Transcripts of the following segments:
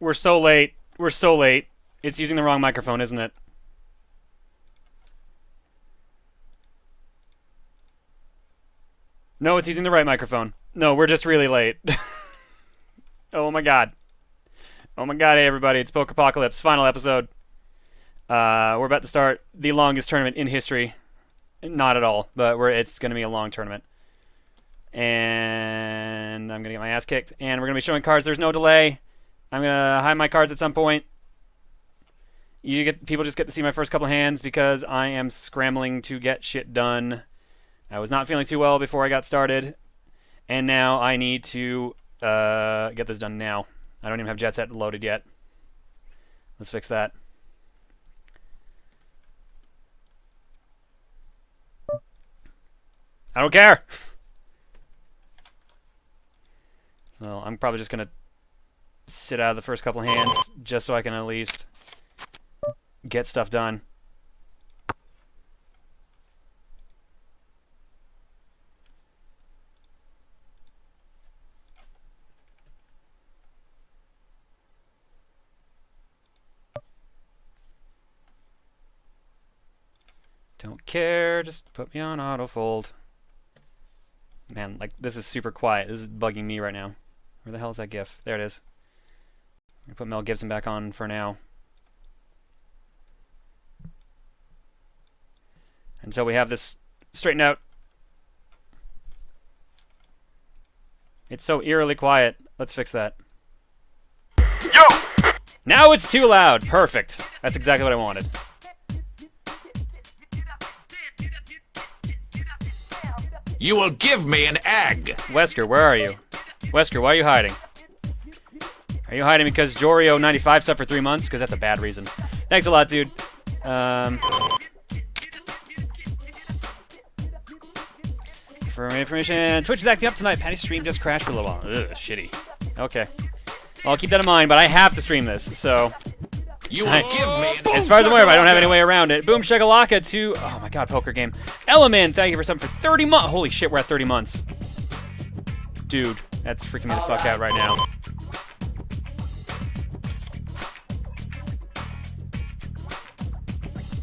We're so late. We're so late. It's using the wrong microphone, isn't it? No, it's using the right microphone. No, we're just really late. Oh my god. Oh my god, hey everybody, it's Poker-pocalypse, final episode. We're about to start the longest tournament in history. Not at all, but it's going to be a long tournament. And I'm going to get my ass kicked. And we're going to be showing cards. There's no delay. I'm going to hide my cards at some point. People just get to see my first couple of hands because I am scrambling to get shit done. I was not feeling too well before I got started. And now I need to get this done now. I don't even have Jet Set loaded yet. Let's fix that. I don't care. So I'm probably just going to sit out of the first couple of hands just so I can at least get stuff done. Don't care, just put me on autofold. Man, like, this is super quiet. This is bugging me right now. Where the hell is that GIF? There it is. I'm gonna put Mel Gibson back on for now. Until we have this straightened out. It's so eerily quiet. Let's fix that. Yo! Now it's too loud. Perfect. That's exactly what I wanted. You will give me an egg. Wesker, where are you? Wesker, why are you hiding? Are you hiding because Jorio95 slept for 3 months? Because that's a bad reason. Thanks a lot, dude. For information, Twitch is acting up tonight. Patty's stream just crashed for a little while. Ugh, shitty. Okay. Well, I'll keep that in mind, but I have to stream this, so... You will give me an as far as I'm aware, I don't have any way around it. Boom shakalaka to... Oh my god, poker game. Element, thank you for something for 30 months. Holy shit, we're at 30 months. Dude, that's freaking me the fuck out right now.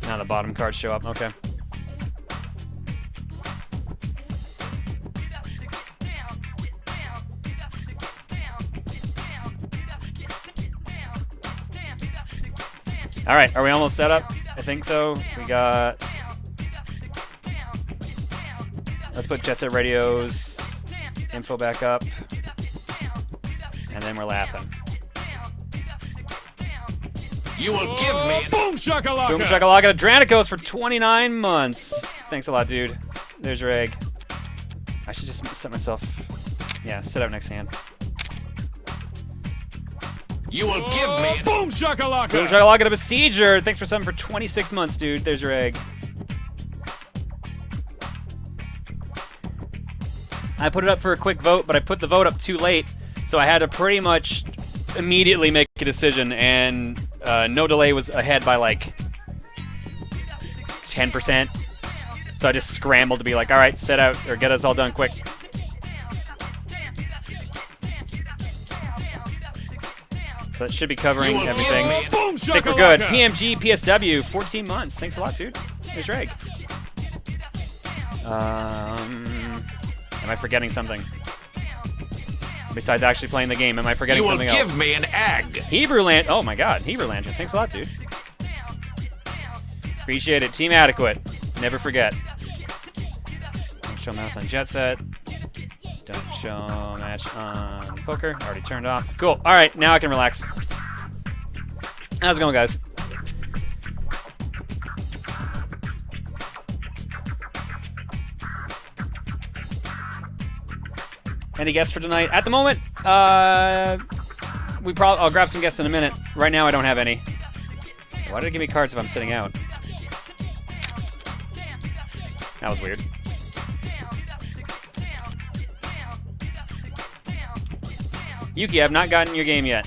Now the bottom cards show up. Okay. All right, are we almost set up? I think so. We got... Let's put Jet Set Radio's info back up. And then we're laughing. You will give me boom shakalaka. Boom shakalaka to Dranicos for 29 months. Thanks a lot, dude. There's your egg. I should just set myself... Yeah, sit out next hand. You will give me boom shakalaka. Boom shakalaka to Besieger. Thanks for something for 26 months, dude. There's your egg. I put it up for a quick vote, but I put the vote up too late, so I had to pretty much immediately make a decision, and no delay was ahead by like 10%. So I just scrambled to be like, all right, set out or get us all done quick. So that should be covering everything. I think we're good. PMG PSW, 14 months. Thanks a lot, dude. There's your egg. Am I forgetting something? Besides actually playing the game, am I forgetting something else? You will give me an egg. Hebrew Land. Oh my god, Hebrew Lantern. Thanks a lot, dude. Appreciate it. Team Adequate. Never forget. Don't show mouse on Jet Set. Don't show match on poker. Already turned off. Cool. All right, now I can relax. How's it going, guys? Any guests for tonight? At the moment, I'll grab some guests in a minute. Right now, I don't have any. Why did it give me cards if I'm sitting out? That was weird. Yuki, I've not gotten your game yet.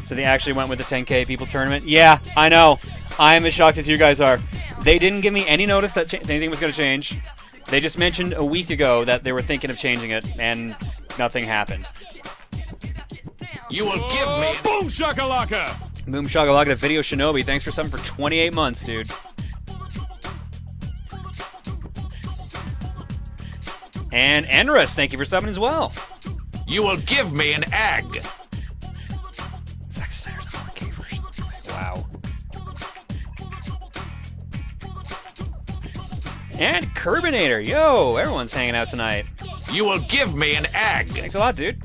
So they actually went with the 10K people tournament? Yeah, I know. I am as shocked as you guys are. They didn't give me any notice that anything was going to change. They just mentioned a week ago that they were thinking of changing it, and nothing happened. You will give me an... Boom shakalaka! Boom Shagalaka Video Shinobi, thanks for subbing for 28 months, dude. And Enrus, thank you for subbing as well. You will give me an egg. Zack Snyder's the 4K version. Wow. And Curbinator, yo, everyone's hanging out tonight. You will give me an egg. Thanks a lot, dude.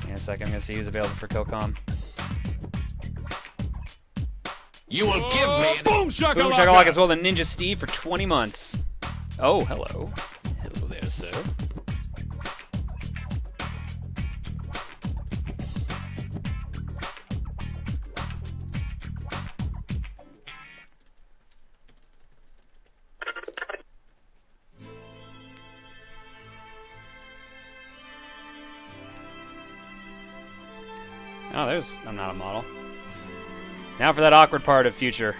In a second, I'm gonna see who's available for CoCom. You will give me an... Boom shakalaka! Boom Shakalaka as well, the Ninja Steve for 20 months. Oh, hello. Hello there, sir. Oh, there's... I'm not a model. Now for that awkward part of future.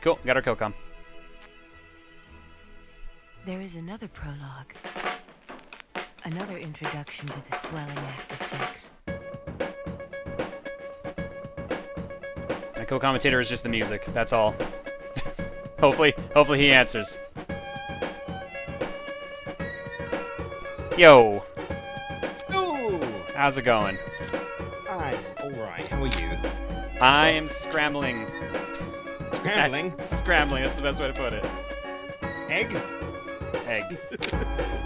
Cool, got our CoCom. There is another prologue. Another introduction to the swelling act of sex. My co-commentator is just the music, that's all. hopefully he answers. Yo, Ooh, how's it going? I'm alright. How are you? I am scrambling. Scrambling? Scrambling, that's the best way to put it. Egg? Egg.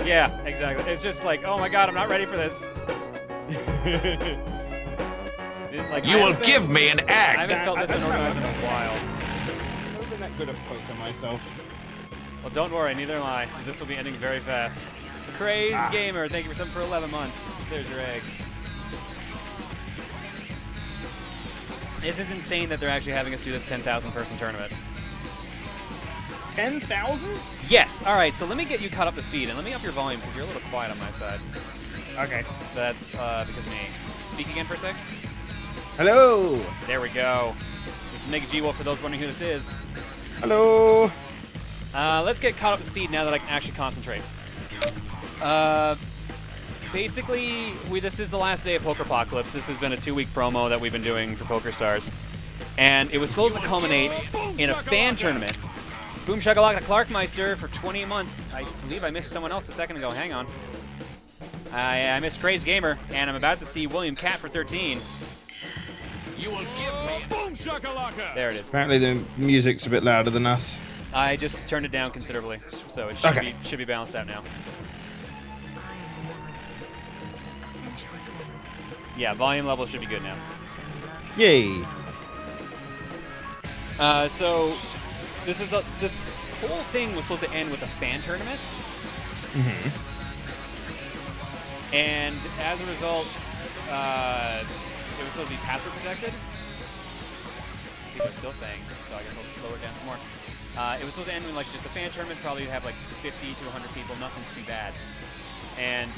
Yeah, exactly. It's just like, oh my god, I'm not ready for this. Like, You will give me an I egg. haven't felt this unorganized in a while. I've never been that good at poker myself. Well, don't worry, neither am I. This will be ending very fast. Crazed Gamer, thank you for something for 11 months. There's your egg. This is insane that they're actually having us do this 10,000 person tournament. 10,000? Yes, alright, so let me get you caught up to speed, and let me up your volume, because you're a little quiet on my side. Okay. That's because of me. Speak again for a sec. Hello! There we go. This is Mega G-Wolf for those wondering who this is. Hello! Let's get caught up to speed now that I can actually concentrate. Basically, this is the last day of Poker-pocalypse. This has been a 2-week promo that we've been doing for Pokerstars. And it was supposed to culminate in a fan tournament. Boom Shakalaka Clarkmeister for 20 months. I believe I missed someone else a second ago. Hang on. I missed Crazed Gamer, and I'm about to see William Cat for 13. You will give me an... Boom shakalaka! There it is. Apparently the music's a bit louder than us. I just turned it down considerably, so it should be balanced out now. A sensuous woman. Yeah, volume level should be good now. Yay! So this whole thing was supposed to end with a fan tournament, Mm-hmm. and as a result, it was supposed to be password protected. People are still saying, so I guess I'll lower it down some more. It was supposed to end with like just a fan tournament, probably have like 50 to 100 people, nothing too bad. And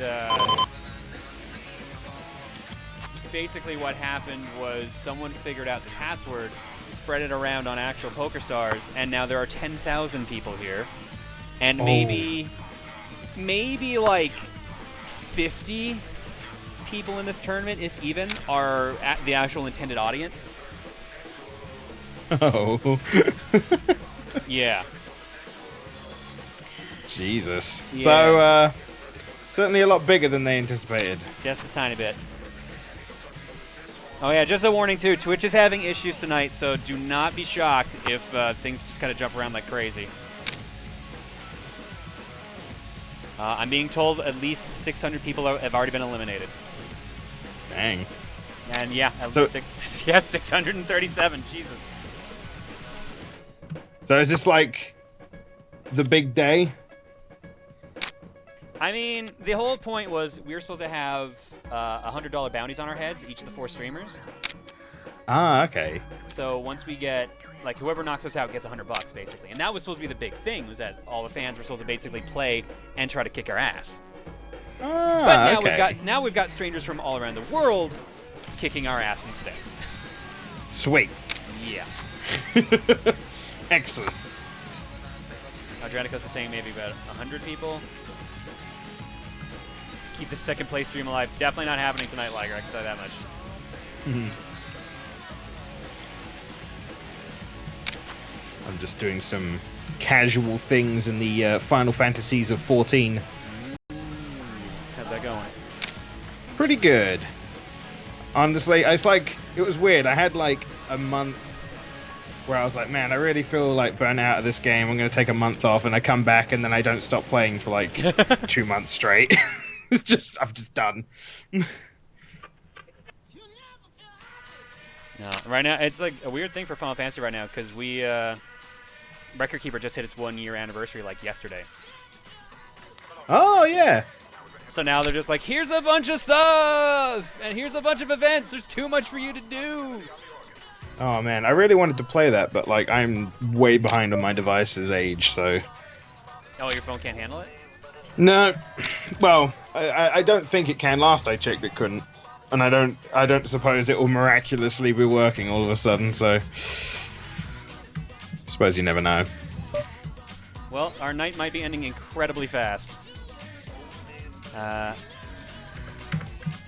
basically what happened was someone figured out the password, spread it around on actual Pokerstars, and now there are 10,000 people here. And maybe like 50 people in this tournament, if even, are at the actual intended audience. Oh. Yeah. Jesus. Yeah. So, certainly a lot bigger than they anticipated. Just a tiny bit. Oh yeah, just a warning too, Twitch is having issues tonight, so do not be shocked if things just kind of jump around like crazy. I'm being told at least 600 people have already been eliminated. Dang. And yeah, at So- least yeah, 637, Jesus. So is this like the big day? I mean, the whole point was we were supposed to have $100 bounties on our heads, each of the 4 streamers. Ah, okay. So once we get, like, whoever knocks us out gets $100 basically, and that was supposed to be the big thing, was that all the fans were supposed to basically play and try to kick our ass. Ah, But now okay. we've got strangers from all around the world kicking our ass instead. Sweet. Yeah. Excellent. Adrenicos is saying maybe about 100 people. Keep the second place stream alive. Definitely not happening tonight, Liger. I can tell you that much. I'm just doing some casual things in the Final Fantasies of 14. How's that going? Pretty good. Honestly, it's like, it was weird. I had like a month where I was like, man, I really feel like burnt out of this game. I'm going to take a month off, and I come back and then I don't stop playing for like 2 months straight. I'm just done. No, right now it's like a weird thing for Final Fantasy right now because we Record Keeper just hit its 1-year anniversary like yesterday. Oh, yeah. So now they're just like, here's a bunch of stuff and here's a bunch of events. There's too much for you to do. Oh, man. I really wanted to play that, but like I'm way behind on my device's age, so... Oh, your phone can't handle it? No. Well, I don't think it can. Last I checked, it couldn't. And I don't suppose it will miraculously be working all of a sudden, so... Suppose you never know. Well, our night might be ending incredibly fast. Hang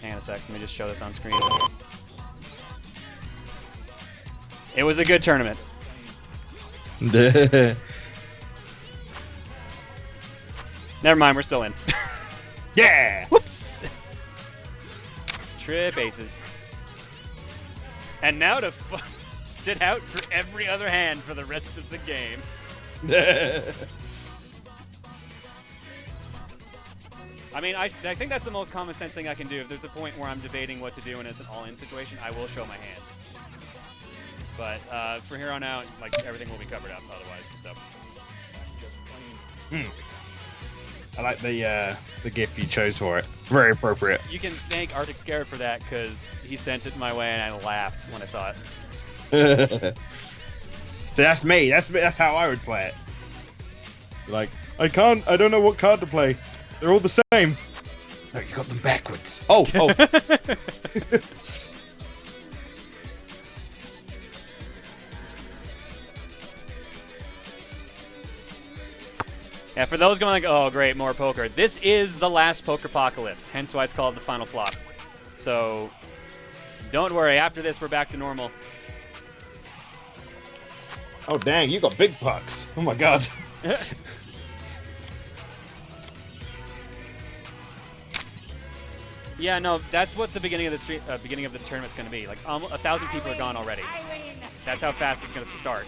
on a sec. Let me just show this on screen. It was a good tournament. Never mind, we're still in. Yeah! Whoops! Trip aces. And now to sit out for every other hand for the rest of the game. I mean, I think that's the most common sense thing I can do. If there's a point where I'm debating what to do and it's an all-in situation, I will show my hand. But from here on out, like, everything will be covered up otherwise, so. I like the GIF you chose for it. Very appropriate. You can thank Arctic Scarab for that, because he sent it my way and I laughed when I saw it. So that's me. That's how I would play it. Like, I don't know what card to play. They're all the same. No, you got them backwards. Oh. Yeah, for those going like, oh great, more poker. This is the last Poker-pocalypse, hence why it's called the final flop. So, don't worry, after this we're back to normal. Oh dang, you got big pucks. Oh my god. Yeah, no, that's what the beginning of this tournament's going to be. Like, 1,000 people are gone already. That's how fast it's going to start.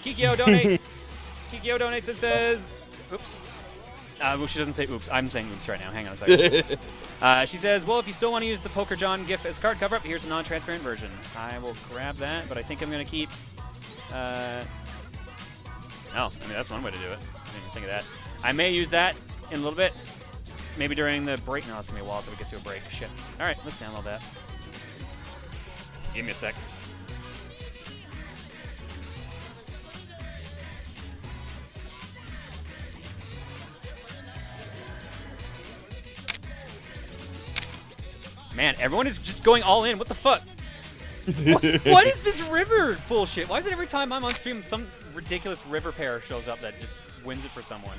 Kikyo donates. Kikyo donates and says, "Oops." Well, she doesn't say "oops." I'm saying "oops" right now. Hang on a second. She says, "Well, if you still want to use the Poker John GIF as card cover-up, here's a non-transparent version." I will grab that, but I think I'm going to keep. No, I mean that's one way to do it. I didn't even think of that. I may use that in a little bit. Maybe during the break. No, it's going to be a while until we get to a break. Shit. All right, let's download that. Give me a sec. Man, everyone is just going all in. What the fuck? What is this river bullshit? Why is it every time I'm on stream, some ridiculous river pair shows up that just wins it for someone?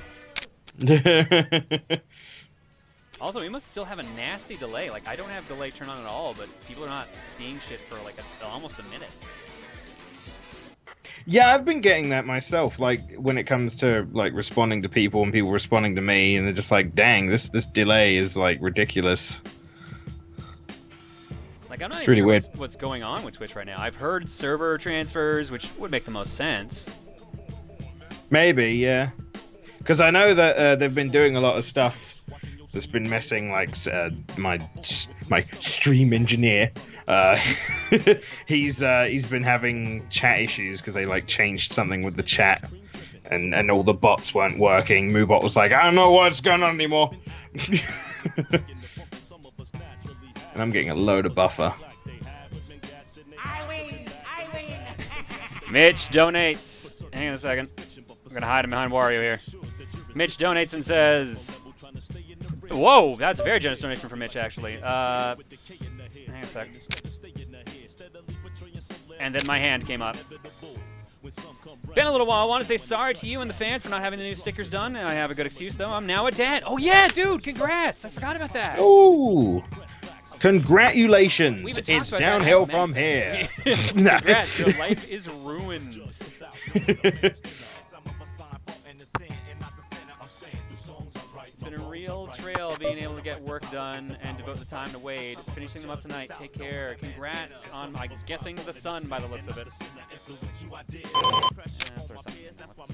Also, we must still have a nasty delay. Like, I don't have delay turned on at all, but people are not seeing shit for like almost a minute. Yeah, I've been getting that myself. Like when it comes to like responding to people and people responding to me, and they're just like, "Dang, this delay is like ridiculous." Like, I'm not It's even really sure weird. what's going on with Twitch right now. I've heard server transfers, which would make the most sense. Maybe, yeah. Because I know that they've been doing a lot of stuff that's been messing, like my stream engineer. He's been having chat issues because they like changed something with the chat, and all the bots weren't working. Moobot was like, I don't know what's going on anymore. And I'm getting a load of buffer. Mitch donates. Hang on a second. We're gonna hide him behind Wario here. Mitch donates and says, "Whoa, that's a very generous donation from Mitch, actually." Hang on a sec. And then my hand came up. Been a little while. I want to say sorry to you and the fans for not having the new stickers done. I have a good excuse though. I'm now a dad. Oh yeah, dude! Congrats! I forgot about that. Ooh. Congratulations! We haven't talked It's about that downhill in a from minute. here. Congrats! Your life is ruined. It's been a real trail being able to get work done and devote the time to Wade. Finishing them up tonight. Take care. Congrats on, I'm guessing, the sun by the looks of it. Throw something in that one.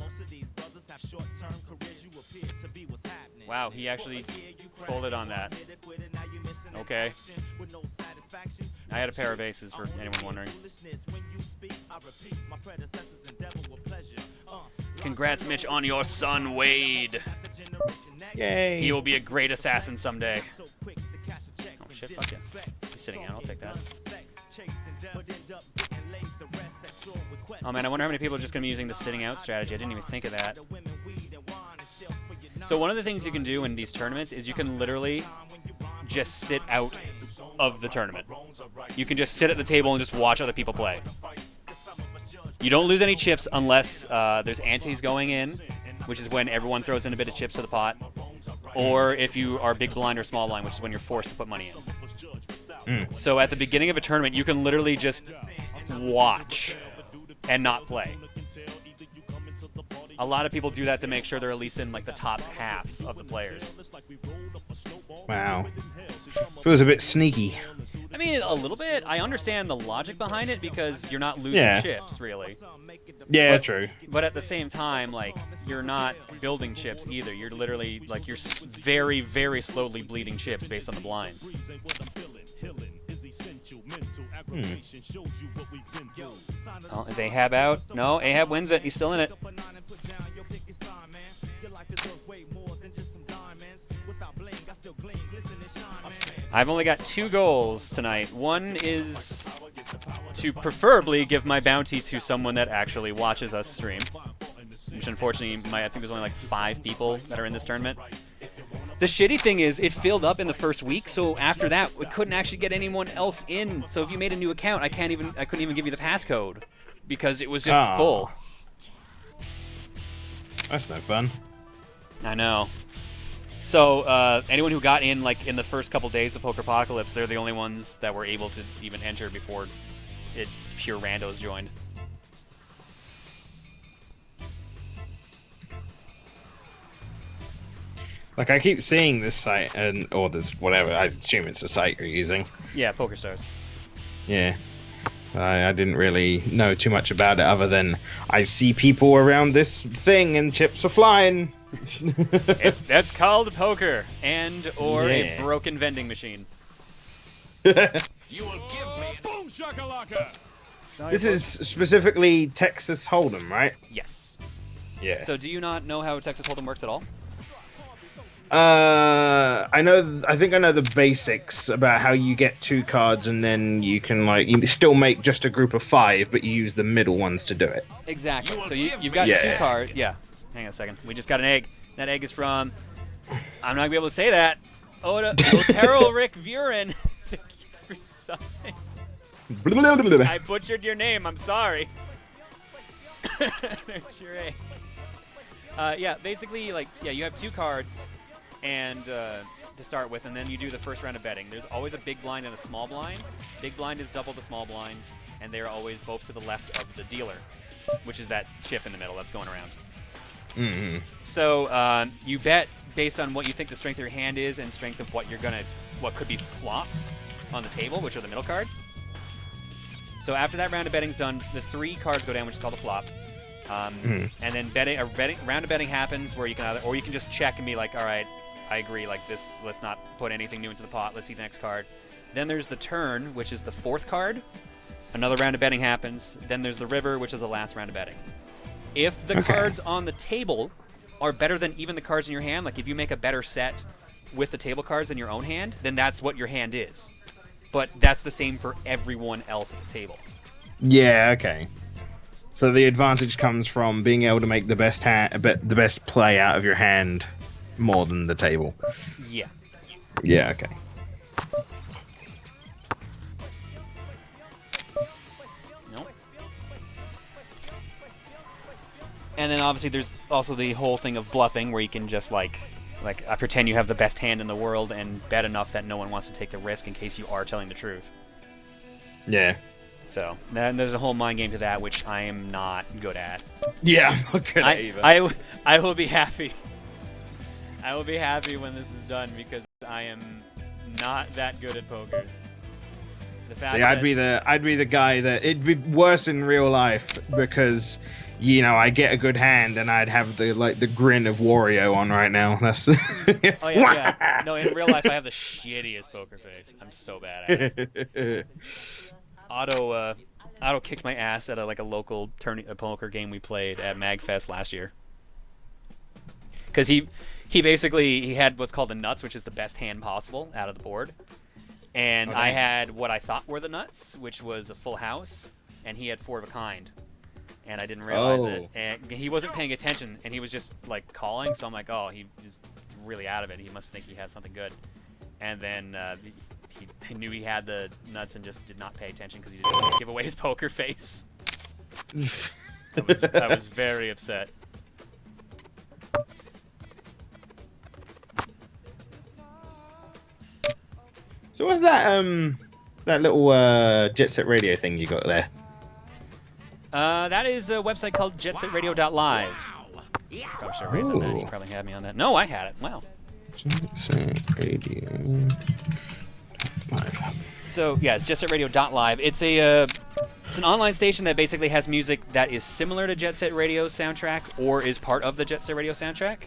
Wow, he actually folded on that. Okay. I had a pair of aces for anyone wondering. Congrats, Mitch, on your son, Wade. Yay. He will be a great assassin someday. Oh, shit, fuck yeah. He's sitting out, I'll take that. Oh, man, I wonder how many people are just going to be using the sitting out strategy. I didn't even think of that. So one of the things you can do in these tournaments is you can literally just sit out of the tournament. You can just sit at the table and just watch other people play. You don't lose any chips unless there's antes going in, which is when everyone throws in a bit of chips to the pot, or if you are big blind or small blind, which is when you're forced to put money in. So at the beginning of a tournament, you can literally just watch and not play. A lot of people do that to make sure they're at least in like the top half of the players. Wow. Feels a bit sneaky. I mean, a little bit. I understand the logic behind it because you're not losing chips, really. Yeah, true. But at the same time, like, you're not building chips either. You're literally, like, you're very, very slowly bleeding chips based on the blinds. Oh, is Ahab out? No, Ahab wins it. He's still in it. I've only got 2 goals tonight. One is to preferably give my bounty to someone that actually watches us stream. Which unfortunately, I think there's only like 5 people that are in this tournament. The shitty thing is, it filled up in the first week, so after that, we couldn't actually get anyone else in. So if you made a new account, I couldn't even give you the passcode because it was just full. That's no fun. I know. So anyone who got in like in the first couple days of Poker-pocalypse, they're the only ones that were able to even enter before pure randos joined. Like, I keep seeing this site, or this whatever, I assume it's the site you're using. Yeah, Pokerstars. Yeah. I didn't really know too much about it other than I see people around this thing and chips are flying. That's called poker or a broken vending machine. You will give me Boom shakalaka! This is specifically Texas Hold'em, right? Yes. Yeah. So do you not know how Texas Hold'em works at all? I think I know the basics about how you get 2 cards and then you can you still make just a group of 5, but you use the middle ones to do it. Exactly. So you've got 2 cards. Yeah. Hang on a second. We just got an egg. That egg is from. I'm not gonna be able to say that. Otero Rick Vuren. Thank you for something. I butchered your name. I'm sorry. There's your egg. Yeah. Basically, you have 2 cards. And to start with, and then you do the first round of betting. There's always a big blind and a small blind. Big blind is double the small blind, and they're always both to the left of the dealer, which is that chip in the middle that's going around. Mm-hmm. So you bet based on what you think the strength of your hand is and strength of what could be flopped on the table, which are the middle cards. So after that round of betting's done, the 3 cards go down, which is called a flop. And then round of betting happens where you can you can just check and be like, all right, I agree, like this, let's not put anything new into the pot, let's see the next card. Then there's the turn, which is the 4th card. Another round of betting happens. Then there's the river, which is the last round of betting. If the cards on the table are better than even the cards in your hand, like if you make a better set with the table cards in your own hand, then that's what your hand is. But that's the same for everyone else at the table. Yeah, okay. So the advantage comes from being able to make the best the best play out of your hand more than the table. Yeah. Yeah, okay. Nope. And then obviously there's also the whole thing of bluffing, where you can just like pretend you have the best hand in the world and bet enough that no one wants to take the risk in case you are telling the truth. Yeah. So then there's a whole mind game to that, which I am not good at. Yeah, I'm not good at either. I will be happy. I will be happy when this is done, because I am not that good at poker. See, I'd be the guy that it'd be worse in real life, because I get a good hand and I'd have the grin of Wario on right now. That's Oh yeah. No, in real life I have the shittiest poker face. I'm so bad at it. Otto kicked my ass at a local poker game we played at MagFest last year. Because he basically had what's called the nuts, which is the best hand possible out of the board. And I had what I thought were the nuts, which was a full house, and he had 4 of a kind. And I didn't realize it. And he wasn't paying attention, and he was just calling, so I'm like, oh, he's really out of it. He must think he has something good. And then he knew he had the nuts and just did not pay attention because he didn't want to give away his poker face. I was very upset. So what's that little Jet Set Radio thing you got there? That is a website called jetsetradio.live. Probably should have raised that. You probably had me on that. No, I had it. Wow. Jet Set Radio Live. So yeah, it's jetsetradio.live. It's an online station that basically has music that is similar to Jet Set Radio's soundtrack or is part of the Jet Set Radio soundtrack.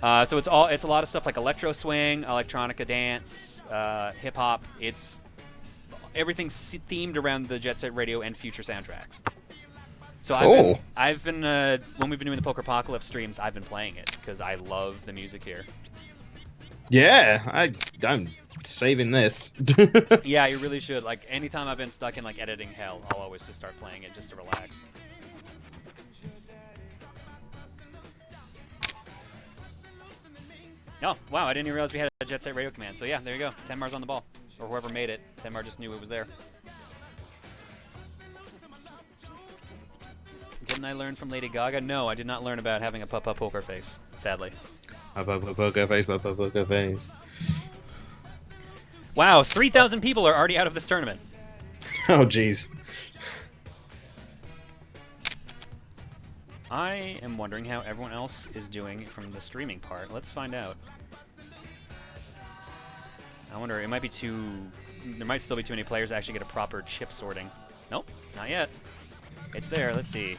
So it's a lot of stuff like electro swing, electronica dance, hip hop. It's everything's themed around the Jet Set Radio and future soundtracks. So I've been when we've been doing the Poker-pocalypse streams, I've been playing it because I love the music here. Yeah, I'm saving this. Yeah, you really should. Anytime I've been stuck in editing hell, I'll always just start playing it just to relax. Oh, wow, I didn't even realize we had a Jet Set Radio command. So yeah, there you go. Tenmar's on the ball. Or whoever made it. Tenmar just knew it was there. Didn't I learn from Lady Gaga? No, I did not learn about having a poker face, sadly. Poker face. Wow, 3,000 people are already out of this tournament. Oh, jeez. I am wondering how everyone else is doing from the streaming part. Let's find out. I wonder, it might be there might still be too many players to actually get a proper chip sorting. Nope, not yet. It's there, let's see.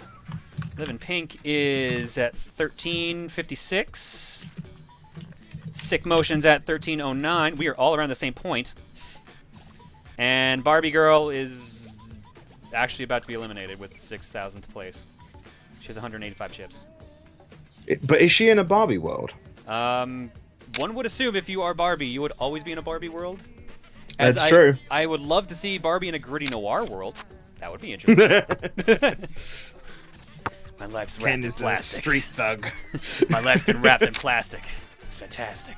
Live in Pink is at 1356. Sick Motion's at 1309. We are all around the same point. And Barbie Girl is actually about to be eliminated with 6,000th place. She has 185 chips. But is she in a Barbie world? One would assume if you are Barbie, you would always be in a Barbie world. That's true. I would love to see Barbie in a gritty noir world. That would be interesting. My life's wrapped in plastic. Street thug. My life's been wrapped in plastic. It's fantastic.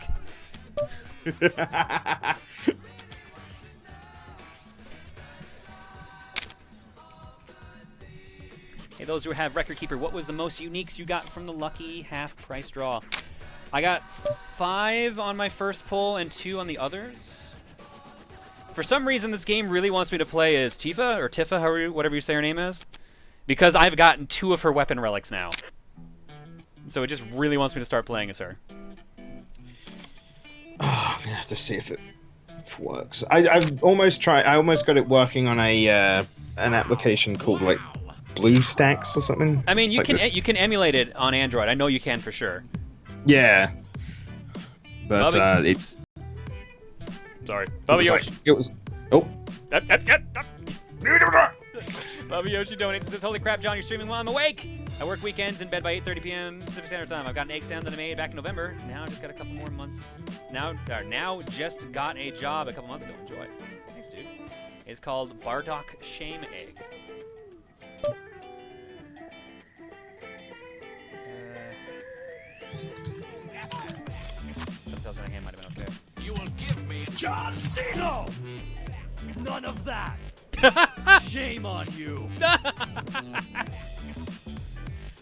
Hey, those who have Record Keeper, what was the most uniques you got from the lucky half-price draw? I got 5 on my first pull and 2 on the others. For some reason, this game really wants me to play as Tifa, or Tifa, whatever you say her name is, because I've gotten 2 of her weapon relics now. So it just really wants me to start playing as her. Oh, I'm gonna have to see if it works. I almost got it working on an application called BlueStacks or something. I mean, you can emulate it on Android. I know you can for sure. Yeah, but it's. Sorry, Bubba Yoshi. It was. Oh. Bubba Yoshi donates and says, "Holy crap, John, you're streaming while I'm awake. I work weekends in bed by 8:30 p.m. Pacific Standard Time. I've got an egg sound that I made back in November. Now I just got a couple more months. Now just got a job a couple months ago. Enjoy. Thanks, dude. It's called Bardock Shame Egg. Something tells me my hand might have been okay. You will give me John Cena! None of that! Shame on you!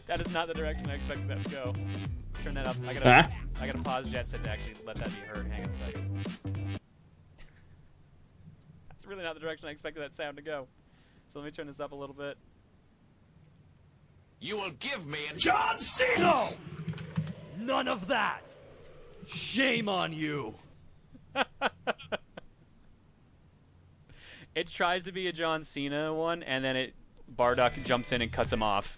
That is not the direction I expected that to go. Turn that up. I gotta pause Jet Set to actually let that be heard. Hang on a second. That's really not the direction I expected that sound to go. So let me turn this up a little bit. You will give me John Cena! None of that! Shame on you! It tries to be a John Cena one, and then Bardock jumps in and cuts him off.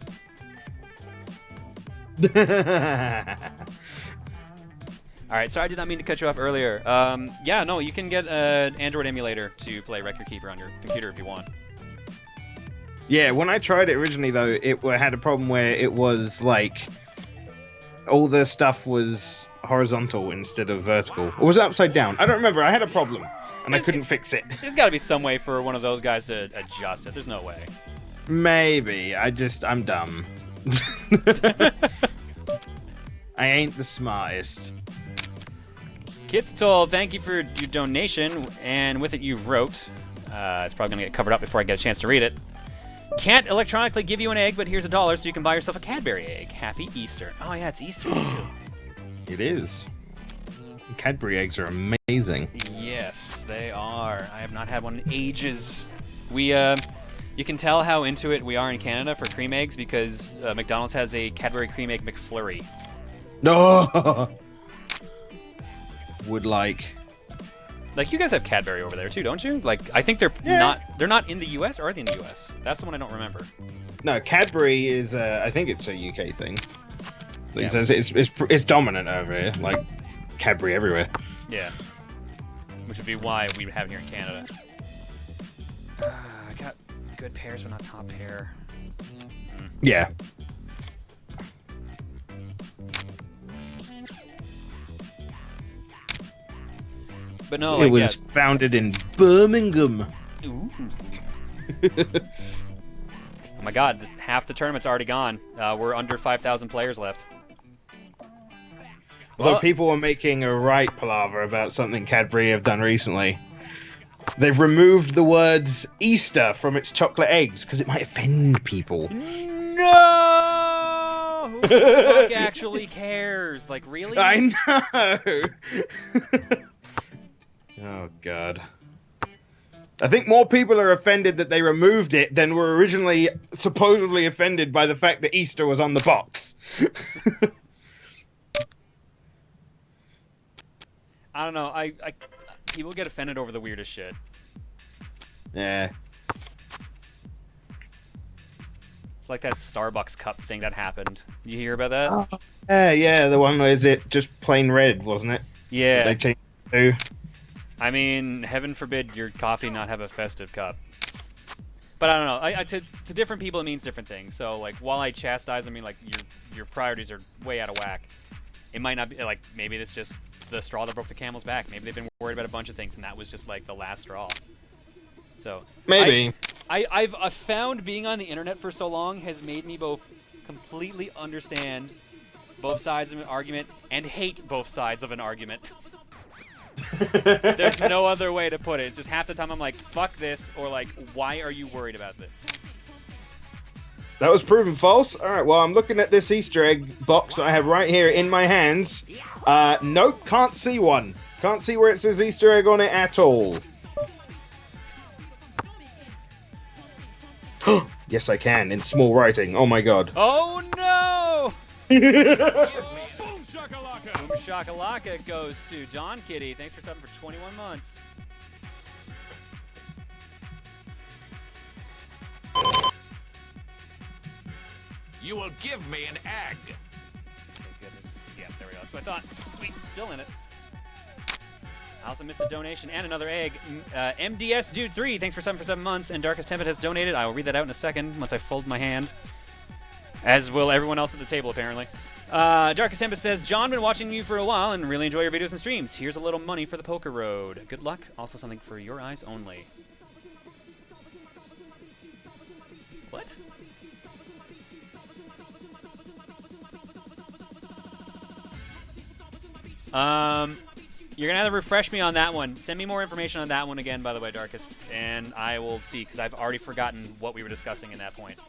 Alright, sorry I did not mean to cut you off earlier. Yeah, no, you can get an Android emulator to play Record Keeper on your computer if you want. Yeah, when I tried it originally, though, it had a problem where it was like all the stuff was horizontal instead of vertical. Or was it upside down? I don't remember. I had a problem, and I couldn't fix it. There's got to be some way for one of those guys to adjust it. There's no way. Maybe. I'm dumb. I ain't the smartest. Kit's told, thank you for your donation, and with it you wrote. It's probably going to get covered up before I get a chance to read it. Can't electronically give you an egg, but here's $1 so you can buy yourself a Cadbury egg. Happy Easter. Oh yeah, it's Easter too. It is. Cadbury eggs are amazing. Yes, they are. I have not had one in ages. You can tell how into it we are in Canada for cream eggs because McDonald's has a Cadbury cream egg McFlurry. No. Would like. Like, you guys have Cadbury over there too, don't you? Like, I think they're not in the US, or are they in the US? That's the one I don't remember. No, Cadbury is I think it's a UK thing. Yeah. It says it's dominant over here, like Cadbury everywhere. Yeah. Which would be why we would have it here in Canada. I got good pairs, but not top pair. Yeah. But no, it was founded in Birmingham. Ooh. Oh my god, half the tournament's already gone. We're under 5,000 players left. Although Well, people are making a right palaver about something Cadbury have done recently. They've removed the words Easter from its chocolate eggs because it might offend people. No! Who the fuck actually cares? Like, really? I know! Oh, God. I think more people are offended that they removed it than were originally supposedly offended by the fact that Easter was on the box. I don't know. People get offended over the weirdest shit. Yeah. It's like that Starbucks cup thing that happened. You hear about that? Yeah, the one where is it just plain red, wasn't it? Yeah. They changed it to. I mean, heaven forbid your coffee not have a festive cup. But I don't know. To different people, it means different things. So, like, while I chastise, I mean, like, your priorities are way out of whack. It might not be, like, maybe it's just the straw that broke the camel's back. Maybe they've been worried about a bunch of things, and that was just, like, the last straw. So Maybe. I've found being on the internet for so long has made me both completely understand both sides of an argument and hate both sides of an argument. There's no other way to put it. It's just half the time I'm like, fuck this, or like, why are you worried about this? That was proven false. All right, well, I'm looking at this Easter egg box I have right here in my hands. Nope, can't see one. Can't see where it says Easter egg on it at all. Yes, I can, in small writing. Oh, my God. Oh, no! Boom shakalaka! Boom shakalaka goes to John Kitty. Thanks for subbing for 21 months. You will give me an egg. Okay, goodness. Yeah, there we go. That's what I thought. Sweet, still in it. I also missed a donation and another egg. MDS Dude 3, thanks for 7 months. And Darkest Tempest has donated. I will read that out in a second once I fold my hand. As will everyone else at the table, apparently. Darkest Tempest says, John, been watching you for a while and really enjoy your videos and streams. Here's a little money for the poker road. Good luck. Also something for your eyes only. What? You're gonna have to refresh me on that one. Send me more information on that one again, by the way, Darkest, and I will see, because I've already forgotten what we were discussing in that point.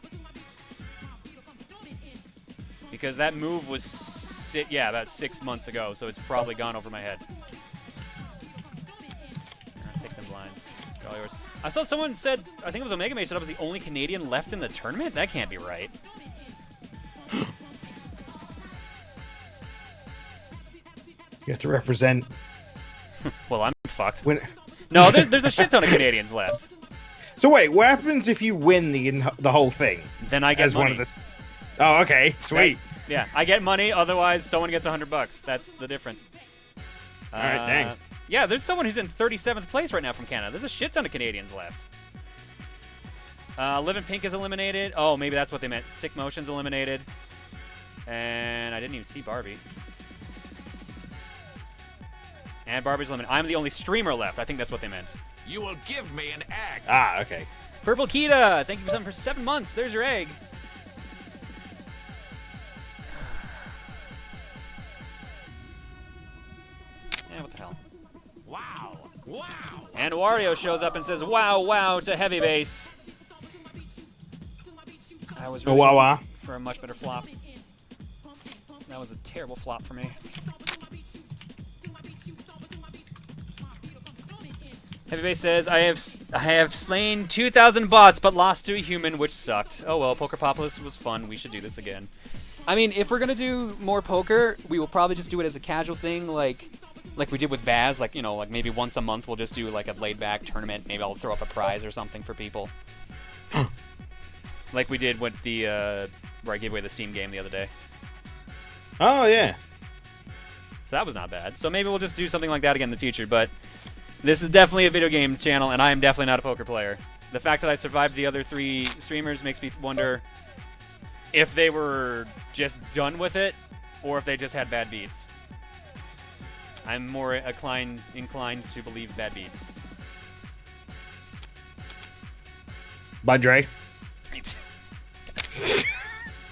Because that move was, about 6 months ago, so it's probably gone over my head. I'll take them blinds. All yours. I saw someone said, I think it was Omega Mage, said I was the only Canadian left in the tournament? That can't be right. You have to represent. Well, I'm fucked. When... No, there's a shit ton of Canadians left. So wait, what happens if you win the whole thing? Then I get as money. one of the. Oh, okay, sweet. Yeah, I get money. Otherwise, someone gets $100. That's the difference. All right, dang. Yeah, there's someone who's in 37th place right now from Canada. There's a shit ton of Canadians left. Live in Pink is eliminated. Oh, maybe that's what they meant. Sick Motion's eliminated. And I didn't even see Barbie. And Barbie's eliminated. I'm the only streamer left. I think that's what they meant. You will give me an egg. Ah, okay. Purple Kita, thank you for something for 7 months. There's your egg. Yeah, what the hell? Wow. Wow. And Wario shows up and says, wow, wow, to heavy base. I was really hoping for a much better flop. That was a terrible flop for me. Heavy base says, I have slain 2,000 bots, but lost to a human, which sucked. Oh well, Poker-pocalypse was fun. We should do this again. I mean, if we're gonna do more poker, we will probably just do it as a casual thing, like we did with Baz. Like, you know, like maybe once a month we'll just do like a laid-back tournament. Maybe I'll throw up a prize or something for people. Like we did with the where I gave away the Steam game the other day. Oh yeah. So that was not bad. So maybe we'll just do something like that again in the future. But this is definitely a video game channel, and I am definitely not a poker player. The fact that I survived the other 3 streamers makes me wonder if they were just done with it, or if they just had bad beats. I'm more inclined to believe bad beats. Bye, Dre. It's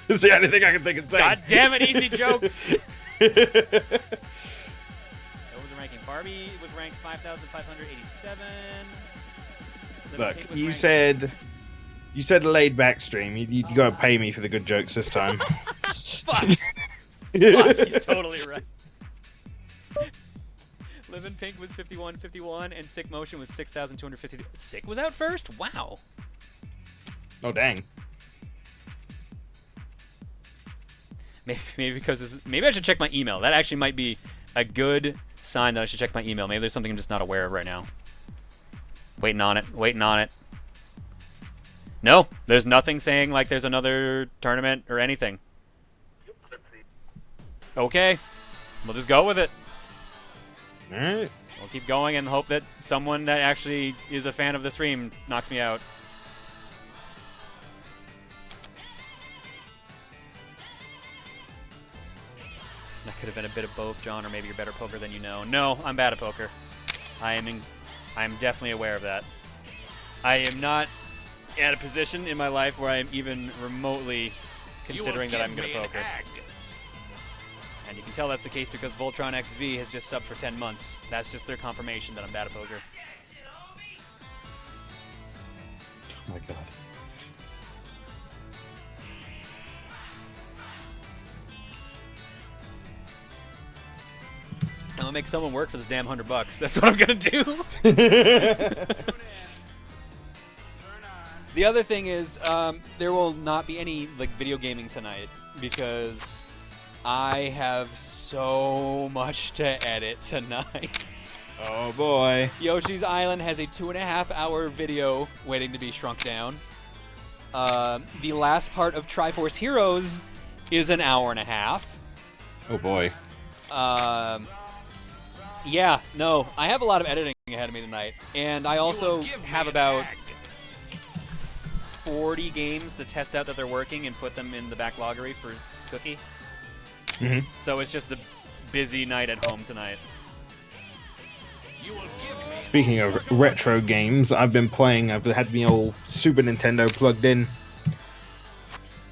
the only thing I can think of saying. God damn it, easy jokes! Ranking. Barbie was ranked 5,587. Look, you said laid back stream. You gotta pay me for the good jokes this time. Fuck. Fuck, he's totally right. Live in Pink was 5151, and Sick Motion was 6,250. Sick was out first? Wow. Oh dang. Maybe because maybe I should check my email. That actually might be a good sign that I should check my email. Maybe there's something I'm just not aware of right now. Waiting on it. Waiting on it. No, there's nothing saying like there's another tournament or anything. Okay, we'll just go with it. All right. We'll keep going and hope that someone that actually is a fan of the stream knocks me out. That could have been a bit of both, John, or maybe you're better at poker than you know. No, I'm bad at poker. I'm definitely aware of that. I am not at a position in my life where I am even remotely considering that I'm good at poker. And you can tell that's the case because Voltron XV has just subbed for 10 months. That's just their confirmation that I'm bad at poker. Oh my god. I'm gonna make someone work for this damn $100. That's what I'm gonna do. The other thing is, there will not be any like video gaming tonight because I have so much to edit tonight. Oh boy. Yoshi's Island has a 2.5-hour video waiting to be shrunk down. The last part of Triforce Heroes is an hour and a half. Oh boy. Yeah, no, I have a lot of editing ahead of me tonight, and I also have about 40 games to test out that they're working and put them in the backloggery for Cookie. Mm-hmm. So it's just a busy night at home tonight. Speaking of retro games, I've been playing. I've had my old Super Nintendo plugged in.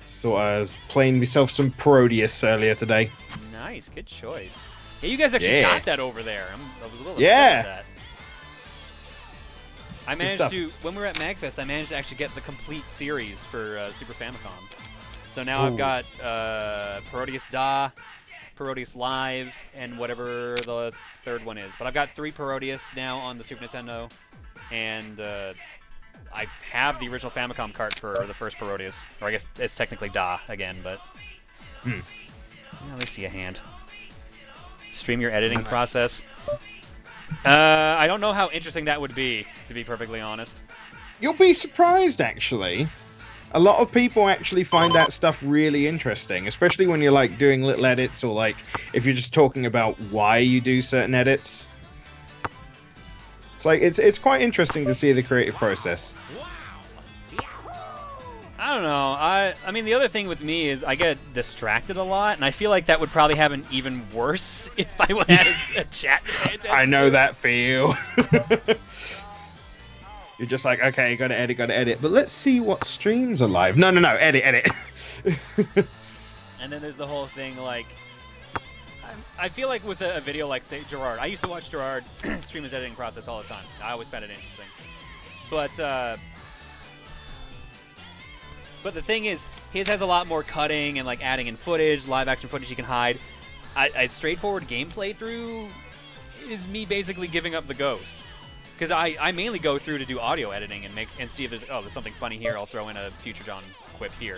So I was playing myself some Proteus earlier today. Nice, good choice. Yeah, you guys actually Yeah. got that over there. I was a little Yeah. upset with that. I managed stuff. to, when we were at MagFest, I managed to actually get the complete series for Super Famicom. So now I've Ooh. got Parodius Da, Parodius Live, and whatever the third one is. But I've got 3 Parodius now on the Super Nintendo, and I have the original Famicom cart for the first Parodius. Or I guess it's technically Da again, but Hmm. let me see a hand. Stream your editing process. I don't know how interesting that would be, to be perfectly honest. You'll be surprised, actually. A lot of people actually find that stuff really interesting, especially when you're like doing little edits, or like if you're just talking about why you do certain edits. It's like it's quite interesting to see the creative process. I don't know. I mean, the other thing with me is I get distracted a lot, and I feel like that would probably happen even worse if I had a chat to pay attention I know to. that feel. You're just like, okay, gotta edit. But let's see what streams are live. No, edit. And then there's the whole thing, like, I feel like with a video like, say, Gerard. I used to watch Gerard stream his editing process all the time. I always found it interesting. But the thing is, his has a lot more cutting and like adding in footage, live action footage you can hide. A straightforward gameplay through is me basically giving up the ghost. Because I mainly go through to do audio editing and see if there's something funny here. I'll throw in a Future John quip here.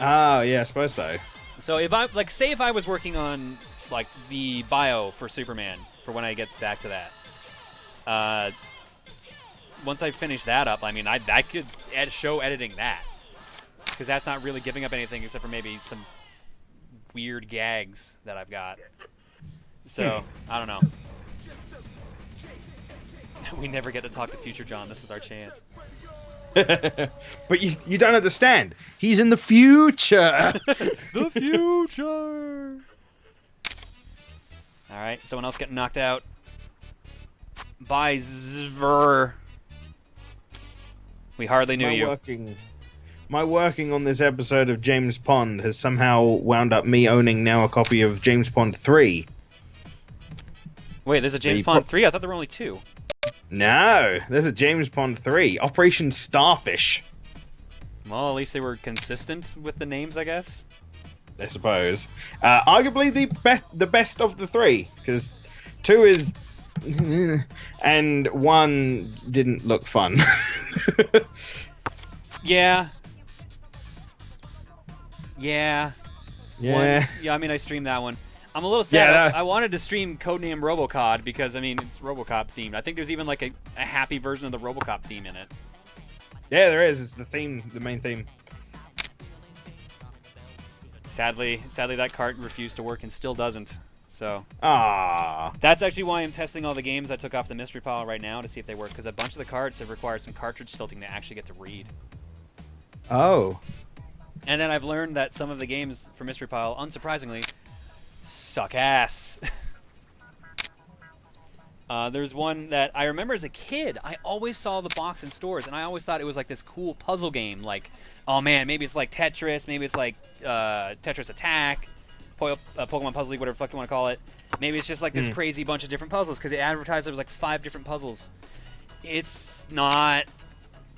Ah, yeah, I suppose so. So if I say if I was working on like the bio for Superman for when I get back to that, once I finish that up, I mean I could show editing that, because that's not really giving up anything except for maybe some weird gags that I've got. So I don't know. We never get to talk to Future John. This is our chance. But you don't understand. He's in the future. The future. All right, someone else getting knocked out by Zvr. We hardly knew you. My working on this episode of James Pond has somehow wound up me owning now a copy of James Pond 3. Wait, there's a James Pond 3? I thought there were only 2. No, there's a James Pond 3. Operation Starfish, Well, at least they were consistent with the names, I guess. I suppose. Arguably the best of the 3, because 2 is... and 1 didn't look fun. Yeah. Yeah. Yeah. I mean, I streamed that one. I'm a little sad. Yeah, I wanted to stream Codename Robocod because, I mean, it's Robocop themed. I think there's even like a happy version of the Robocop theme in it. Yeah, there is. It's the main theme. Sadly, that cart refused to work and still doesn't. So Ah. that's actually why I'm testing all the games I took off the mystery pile right now to see if they work, because a bunch of the cards have required some cartridge tilting to actually get to read. Oh. And then I've learned that some of the games for mystery pile, unsurprisingly, suck ass. There's one that I remember as a kid. I always saw the box in stores, and I always thought it was like this cool puzzle game. Like, oh man, maybe it's like Tetris, maybe it's like Tetris Attack, Pokemon Puzzle League, whatever the fuck you want to call it. Maybe it's just like this crazy bunch of different puzzles, because it advertised there was like 5 different puzzles. It's not.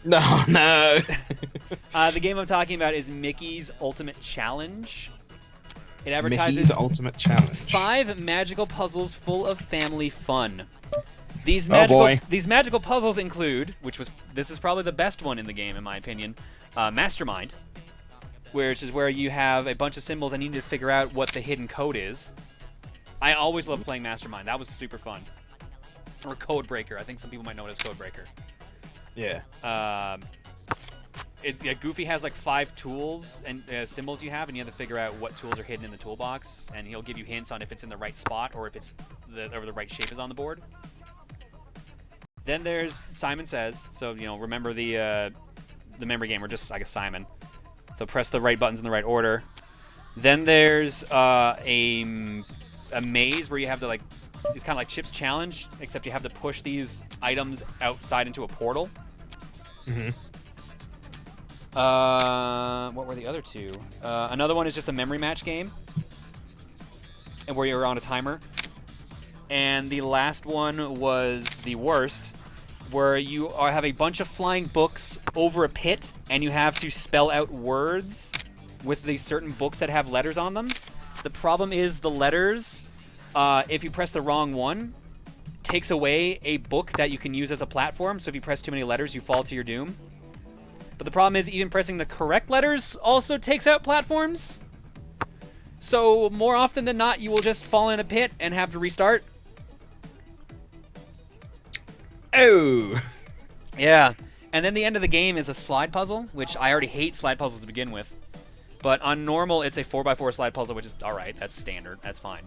No. The game I'm talking about is Mickey's Ultimate Challenge. It advertises Mickey's Ultimate Challenge. 5 magical puzzles full of family fun. These boy. magical puzzles include, this is probably the best one in the game in my opinion, Mastermind, which is where you have a bunch of symbols and you need to figure out what the hidden code is. I always loved playing Mastermind. That was super fun. Or Codebreaker. I think some people might know it as Codebreaker. Yeah. Goofy has like 5 tools and symbols you have, and you have to figure out what tools are hidden in the toolbox, and he'll give you hints on if it's in the right spot or if it's the right shape is on the board. Then there's Simon Says. So remember the memory game, or just I guess Simon. So press the right buttons in the right order. Then there's a maze where you have to like, it's kind of like Chip's Challenge, except you have to push these items outside into a portal. Mm-hmm. What were the other 2? Another one is just a memory match game, and where you're on a timer. and the last one was the worst, where you have a bunch of flying books over a pit, and you have to spell out words with these certain books that have letters on them. The problem is the letters, if you press the wrong one, takes away a book that you can use as a platform, so if you press too many letters, you fall to your doom. But the problem is even pressing the correct letters also takes out platforms. So more often than not, you will just fall in a pit and have to restart. Oh! Yeah. And then the end of the game is a slide puzzle, which I already hate slide puzzles to begin with. But on normal, it's a 4x4 slide puzzle, which is alright. That's standard. That's fine.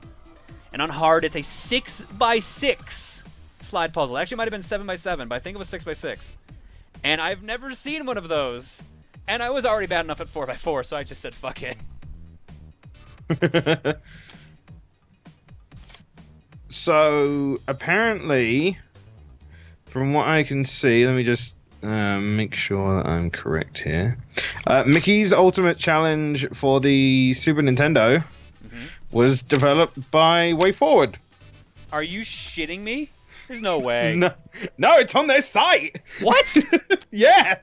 And on hard, it's a 6x6 slide puzzle. Actually, it might have been 7x7, but I think it was 6x6. And I've never seen one of those. And I was already bad enough at 4x4, so I just said, fuck it. So, apparently, from what I can see, let me just make sure that I'm correct here. Mickey's Ultimate Challenge for the Super Nintendo was developed by WayForward. Are you shitting me? There's no way. No, it's on their site. What? Yeah.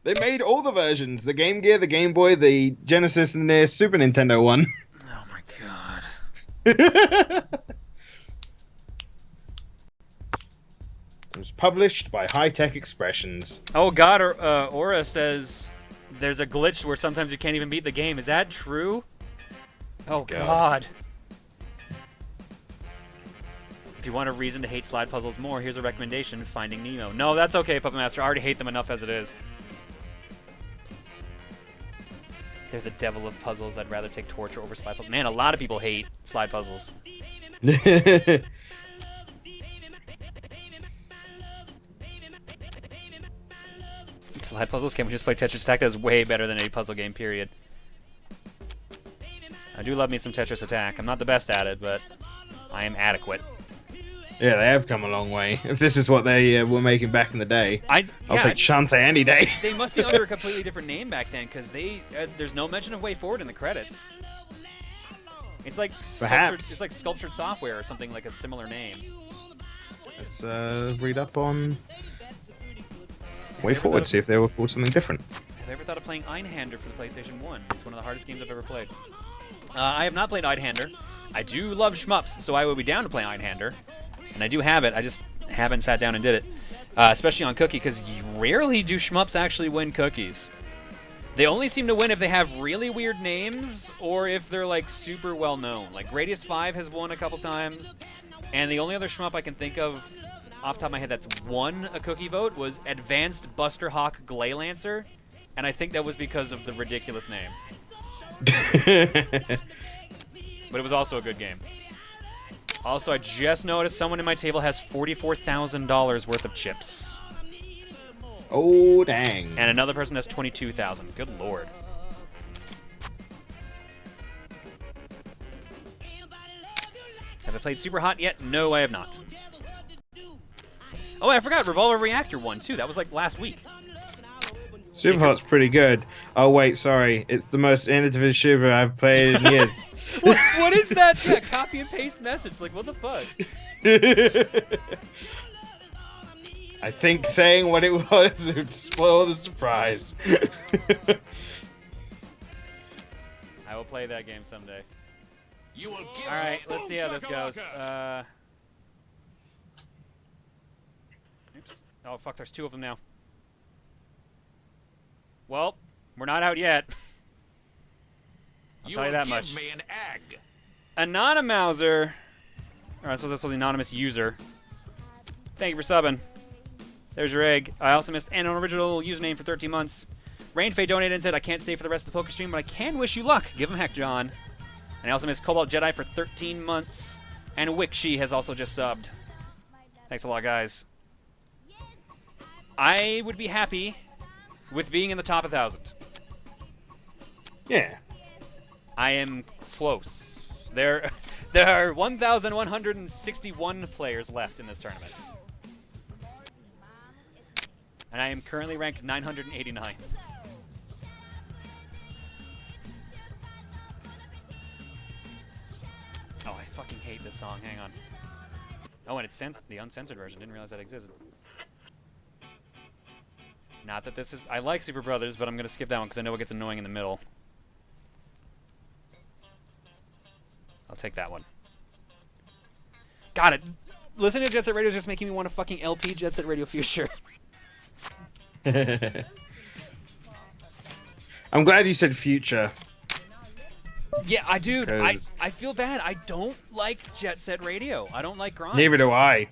They made all the versions: the Game Gear, the Game Boy, the Genesis, and the Super Nintendo one. Oh my god. It was published by High Tech Expressions. Oh god, Aura says there's a glitch where sometimes you can't even beat the game. Is that true? Oh god. If you want a reason to hate slide puzzles more, here's a recommendation: Finding Nemo. No, that's okay, Puppet Master. I already hate them enough as it is. They're the devil of puzzles. I'd rather take torture over slide puzzles. Man, a lot of people hate slide puzzles. Slide puzzles? Can we just play Tetris Attack? That's way better than any puzzle game, period. I do love me some Tetris Attack. I'm not the best at it, but I am adequate. Yeah, they have come a long way. If this is what they were making back in the day, I'll take Shantae any day. They must be under a completely different name back then, because there's no mention of WayForward in the credits. It's like sculptured software or something like a similar name. Let's read up on WayForward, see if they were called something different. Have you ever thought of playing Einhander for the PlayStation 1? It's one of the hardest games I've ever played. I have not played Einhander. I do love shmups, so I would be down to play Einhander. And I do have it, I just haven't sat down and did it. Especially on Cookie, because rarely do shmups actually win cookies. They only seem to win if they have really weird names, or if they're like super well known. Like Gradius 5 has won a couple times, and the only other shmup I can think of off the top of my head that's won a cookie vote was Advanced Buster Hawk Glaylancer, and I think that was because of the ridiculous name. But it was also a good game. Also, I just noticed someone in my table has $44,000 worth of chips. Oh, dang. And another person has 22,000. Good lord. Have I played Super Hot yet? No, I have not. Oh, I forgot. Revolver Reactor won, too. That was like last week. Super Hot's pretty good. Oh, wait, sorry. It's the most innovative shooter I've played in years. What is that? Yeah, copy and paste message. Like, what the fuck? I think saying what it was would spoil the surprise. I will play that game someday. You will give All right, let's see how this goes. Oops. Oh, fuck, there's two of them now. Well, we're not out yet. I'll tell you that much. Give me an egg. Anonymouser. Alright, so this was the anonymous user. Thank you for subbing. There's your egg. I also missed an original username for 13 months. Rainfay donated and said, I can't stay for the rest of the poker stream, but I can wish you luck. Give him heck, John. And I also missed Cobalt Jedi for 13 months. And Wixie has also just subbed. Thanks a lot, guys. I would be happy with being in the top 1,000. Yeah. I am close. There are 1,161 players left in this tournament. And I am currently ranked 989. Oh, I fucking hate this song. Hang on. Oh, and it's the uncensored version. Didn't realize that existed. Not that this is... I like Super Brothers, but I'm going to skip that one because I know it gets annoying in the middle. I'll take that one. Got it. Listening to Jet Set Radio is just making me want to fucking LP Jet Set Radio Future. I'm glad you said future. Yeah, I do. I 'Cause- feel bad. I don't like Jet Set Radio. I don't like grind. Neither do I.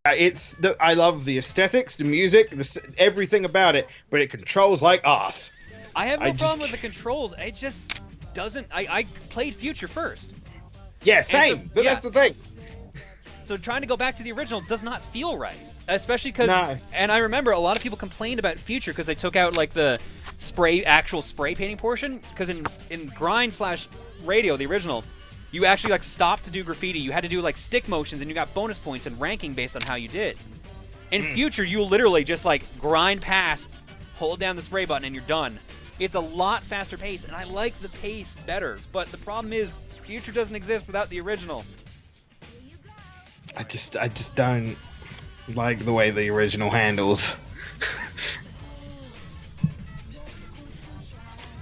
I love the aesthetics, the music, everything about it, but it controls like arse. I have no I just problem with the controls. It just doesn't... I played Future first. Yeah, so- same. But yeah. that's the thing. So trying to go back to the original does not feel right. Especially because... No. And I remember a lot of people complained about Future because they took out, like, the actual spray painting portion. Because in grind/radio, the original... You actually, like, stopped to do graffiti. You had to do, like, stick motions, and you got bonus points and ranking based on how you did. In Future, you literally just, like, grind pass, hold down the spray button, and you're done. It's a lot faster pace, and I like the pace better. But the problem is, Future doesn't exist without the original. I just don't like the way the original handles.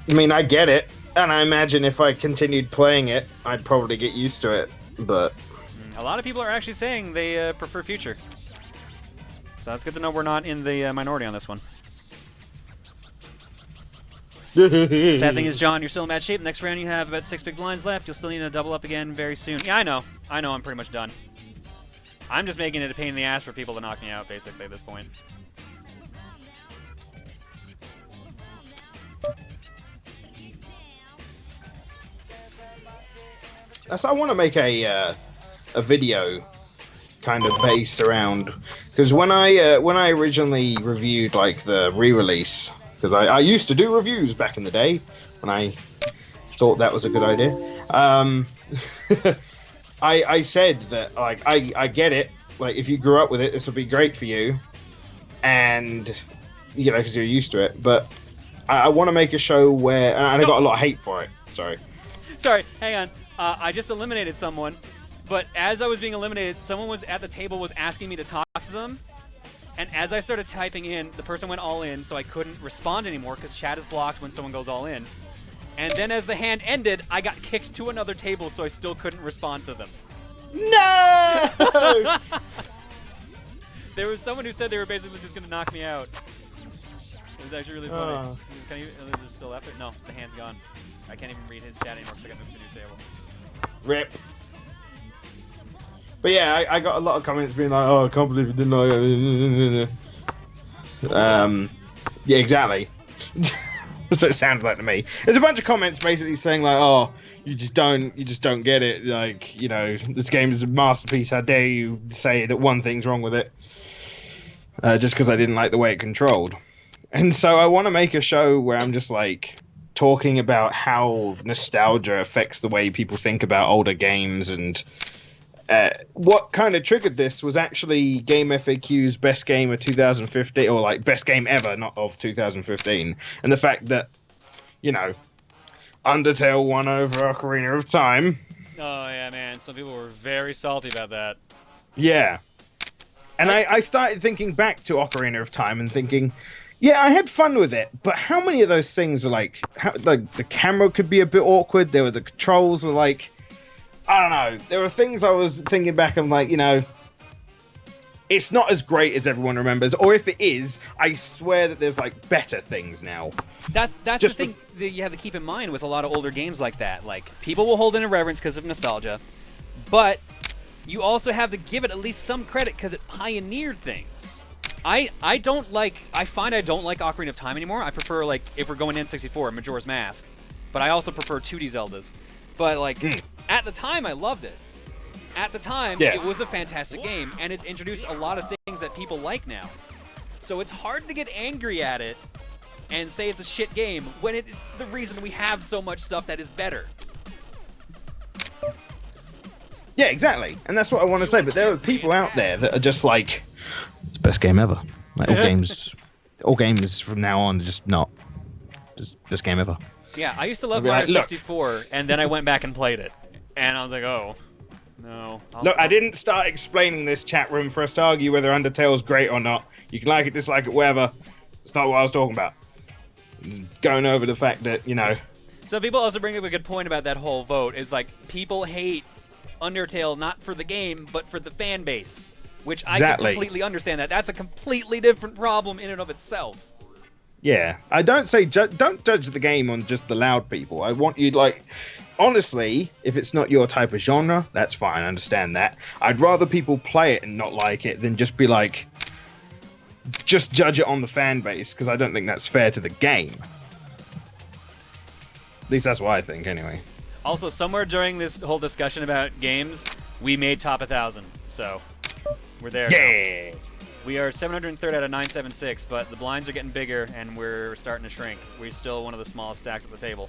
I mean, I get it, and I imagine if I continued playing it, I'd probably get used to it, but... A lot of people are actually saying they prefer Future. So that's good to know we're not in the minority on this one. Sad thing is, John, you're still in bad shape. Next round you have about 6 big blinds left. You'll still need to double up again very soon. Yeah, I know. I'm pretty much done. I'm just making it a pain in the ass for people to knock me out, basically, at this point. I want to make a video kind of based around, because when I originally reviewed like the re-release, because I used to do reviews back in the day when I thought that was a good idea. I said that like I get it, like if you grew up with it, this will be great for you, and you know because you're used to it. But I want to make a show where, and I got a lot of hate for it. Sorry, hang on. I just eliminated someone, but as I was being eliminated, someone was at the table was asking me to talk to them, and as I started typing in, the person went all in, so I couldn't respond anymore because chat is blocked when someone goes all in. And then as the hand ended, I got kicked to another table, so I still couldn't respond to them. No. There was someone who said they were basically just going to knock me out. It was actually really funny. Oh. Can you, is it still after? No, the hand's gone. I can't even read his chat anymore because I got moved to a new table. Rip. But yeah, I got a lot of comments being like, "Oh, I can't believe you didn't know." Yeah, exactly. That's what it sounded like to me. There's a bunch of comments basically saying like, "Oh, you just don't get it. Like, you know, this game is a masterpiece. How dare you say that one thing's wrong with it? Just because I didn't like the way it controlled." And so I want to make a show where I'm just like talking about how nostalgia affects the way people think about older games, and what kind of triggered this was actually Game FAQ's best game of 2015, or like best game ever, not of 2015, and the fact that, you know, Undertale won over Ocarina of Time. Oh yeah, man. Some people were very salty about that. Yeah. And I started thinking back to Ocarina of Time and thinking, yeah, I had fun with it, but how many of those things are like the camera could be a bit awkward, there were the controls were like, I don't know, there were things I was thinking back, I'm like, you know, it's not as great as everyone remembers, or if it is, I swear that there's like better things now. That's Just the thing that you have to keep in mind with a lot of older games like that. Like, people will hold it in reverence because of nostalgia, but you also have to give it at least some credit because it pioneered things. I don't like Ocarina of Time anymore. I prefer, like, if we're going N64, Majora's Mask. But I also prefer 2D Zeldas. But, like, at the time, I loved it. At the time, Yeah. it was a fantastic game, and it's introduced a lot of things that people like now. So it's hard to get angry at it and say it's a shit game when it is the reason we have so much stuff that is better. Yeah, exactly. And that's what I want to say, but there are people out there that are just like, it's the best game ever. Like, all games from now on are just not. Just best game ever. Yeah, I used to love I'll be Mario like, look. 64, and then I went back and played it. And I was like, oh. No. Look, I didn't start explaining this chat room for us to argue whether Undertale's great or not. You can like it, dislike it, whatever. It's not what I was talking about. Just going over the fact that, you know... So people also bring up a good point about that whole vote, is like, people hate Undertale not for the game, but for the fan base. Which I can completely understand that. That's a completely different problem in and of itself. Yeah. I don't say... don't judge the game on just the loud people. I want you, like... Honestly, if it's not your type of genre, that's fine, I understand that. I'd rather people play it and not like it than just be like... Just judge it on the fan base, because I don't think that's fair to the game. At least that's what I think, anyway. Also, somewhere during this whole discussion about games, we made top 1,000, so we're there Yeah! now. We are 703rd out of 976, but the blinds are getting bigger, and we're starting to shrink. We're still one of the smallest stacks at the table.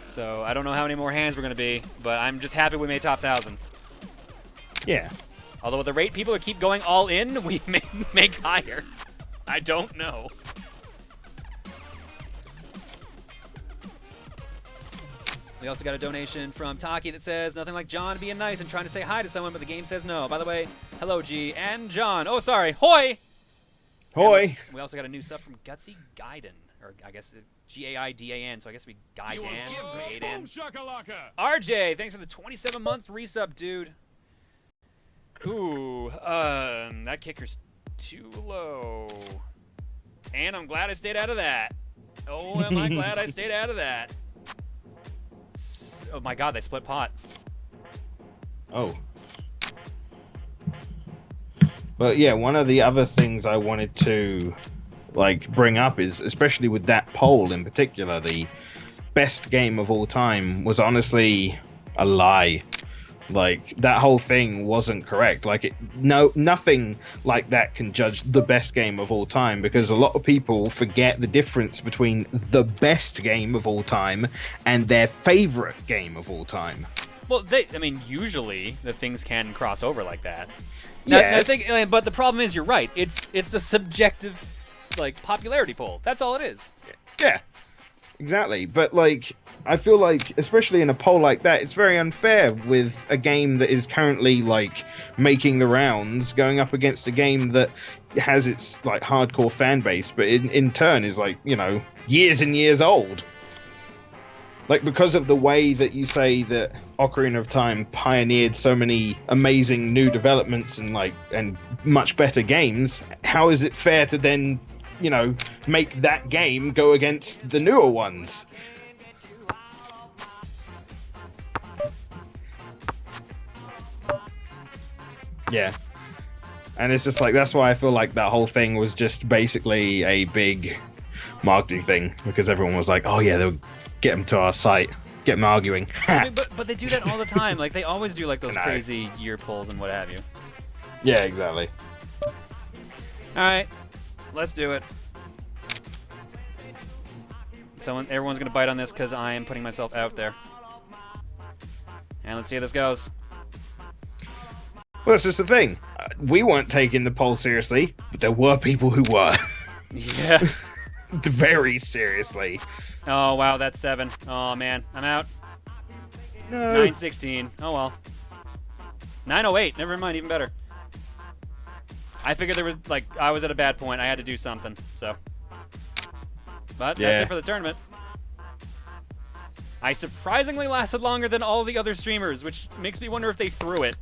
So I don't know how many more hands we're going to be, but I'm just happy we made top 1,000. Yeah. Although with the rate people keep going all in, we may make higher. I don't know. We also got a donation from Taki that says, nothing like John being nice and trying to say hi to someone, but the game says no. By the way, hello, G and John. Oh, sorry. Hoi! Hoi! We also got a new sub from Gutsy Gaiden. Or I guess Gaidan, so I guess we Gaidan. RJ, thanks for the 27-month resub, dude. Ooh, that kicker's too low. And I'm glad I stayed out of that. Oh, am I glad I stayed out of that. Oh my god, they split pot. Oh. But yeah, one of the other things I wanted to like bring up is, especially with that poll in particular, the best game of all time was honestly a lie. Like, that whole thing wasn't correct. Like, nothing like that can judge the best game of all time, because a lot of people forget the difference between the best game of all time and their favorite game of all time. Well, I mean, usually the things can cross over like that. Yes. But the problem is, you're right. It's a subjective, like, popularity poll. That's all it is. Yeah, exactly. But, like, I feel like, especially in a poll like that, it's very unfair with a game that is currently, like, making the rounds, going up against a game that has its, like, hardcore fan base, but in turn is, like, you know, years and years old. Like, because of the way that you say that Ocarina of Time pioneered so many amazing new developments and much better games, how is it fair to then, you know, make that game go against the newer ones? Yeah. And it's just like, that's why I feel like that whole thing was just basically a big marketing thing, because everyone was like, oh yeah, they'll get them to our site, get them arguing. I mean, but they do that all the time. Like, they always do, like, those crazy year polls and what have you. Yeah, exactly. Alright, let's do it. Everyone's gonna bite on this because I am putting myself out there. And let's see how this goes. Well, that's just the thing. We weren't taking the poll seriously, but there were people who were. Yeah. Very seriously. Oh, wow, that's 7. Oh, man, I'm out. No. 916. Oh, well. 908. Never mind, even better. I figured there was, like, I was at a bad point. I had to do something, so. But that's it for the tournament. I surprisingly lasted longer than all the other streamers, which makes me wonder if they threw it.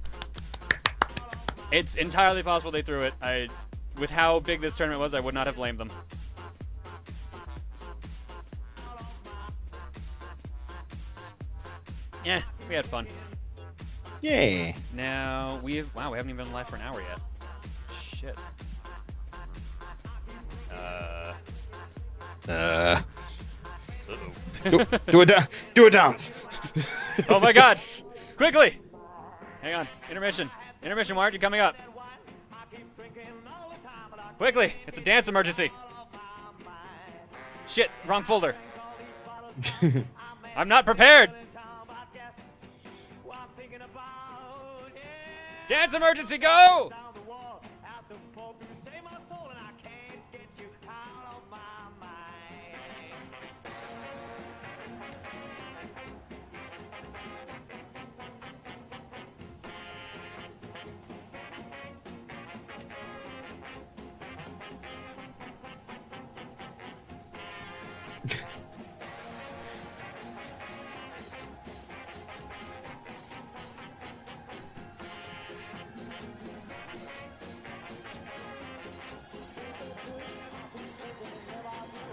It's entirely possible they threw it. With how big this tournament was, I would not have blamed them. Yeah, we had fun. Yeah. Now, we haven't even been live for an hour yet. Shit. Do a dance. Oh my god! Quickly! Hang on. Intermission. Intermission, why aren't you coming up? Quickly! It's a dance emergency! Shit, wrong folder. I'm not prepared! Dance emergency, go!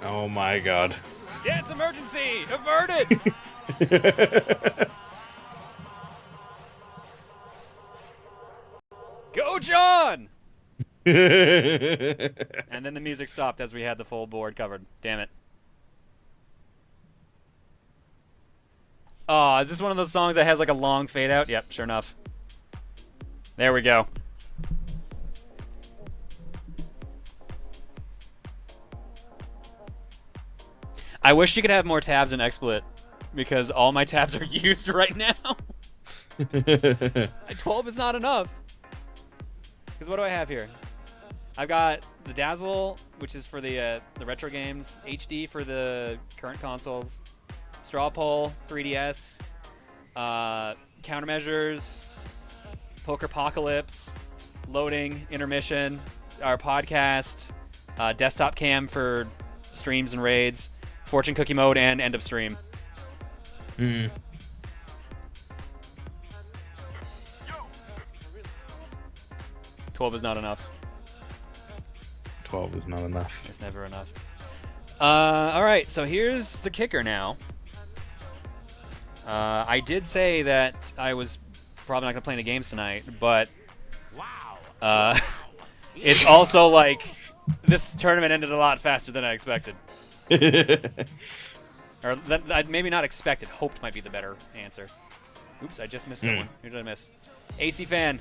Oh my god. Dance emergency! Averted! Go, John! And then the music stopped as we had the full board covered. Damn it. Oh, is this one of those songs that has like a long fade out? Yep, sure enough. There we go. I wish you could have more tabs in XSplit because all my tabs are used right now. 12 is not enough. Because what do I have here? I've got the Dazzle, which is for the retro games, HD for the current consoles, Straw Poll, 3DS, Countermeasures, Poker-pocalypse, Loading, Intermission, our podcast, Desktop Cam for streams and raids, Fortune Cookie Mode, and End of Stream. 12 is not enough. 12 is not enough. It's never enough. All right, so here's the kicker now. I did say that I was probably not going to play any games tonight, but it's also like this tournament ended a lot faster than I expected. Or maybe not expected. Hoped might be the better answer. Oops, I just missed someone. Who did I miss? AC Fan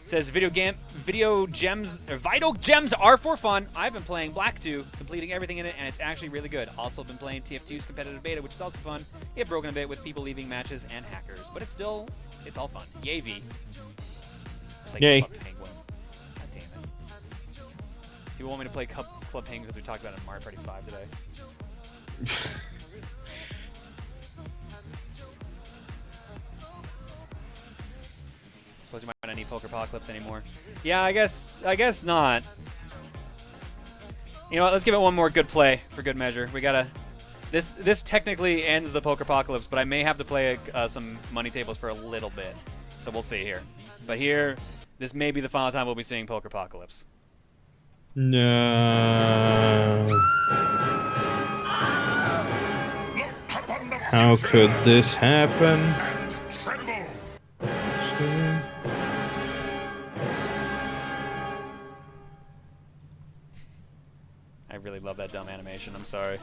says Vital gems are for fun. I've been playing Black 2, completing everything in it, and it's actually really good. Also been playing TF2's competitive beta, which is also fun. It broken a bit with people leaving matches and hackers, but it's all fun. Yay, V. Like Yay. Club Penguin. God damn it. People want me to play Club Penguin because we talked about it in Mario Party 5 today. Suppose you might not need Poker-pocalypse anymore. Yeah, I guess not. You know what? Let's give it one more good play for good measure. We gotta. This technically ends the Poker-pocalypse, but I may have to play some money tables for a little bit, so we'll see here. But here, this may be the final time we'll be seeing Poker-pocalypse. No. How could this happen? I really love that dumb animation. I'm sorry.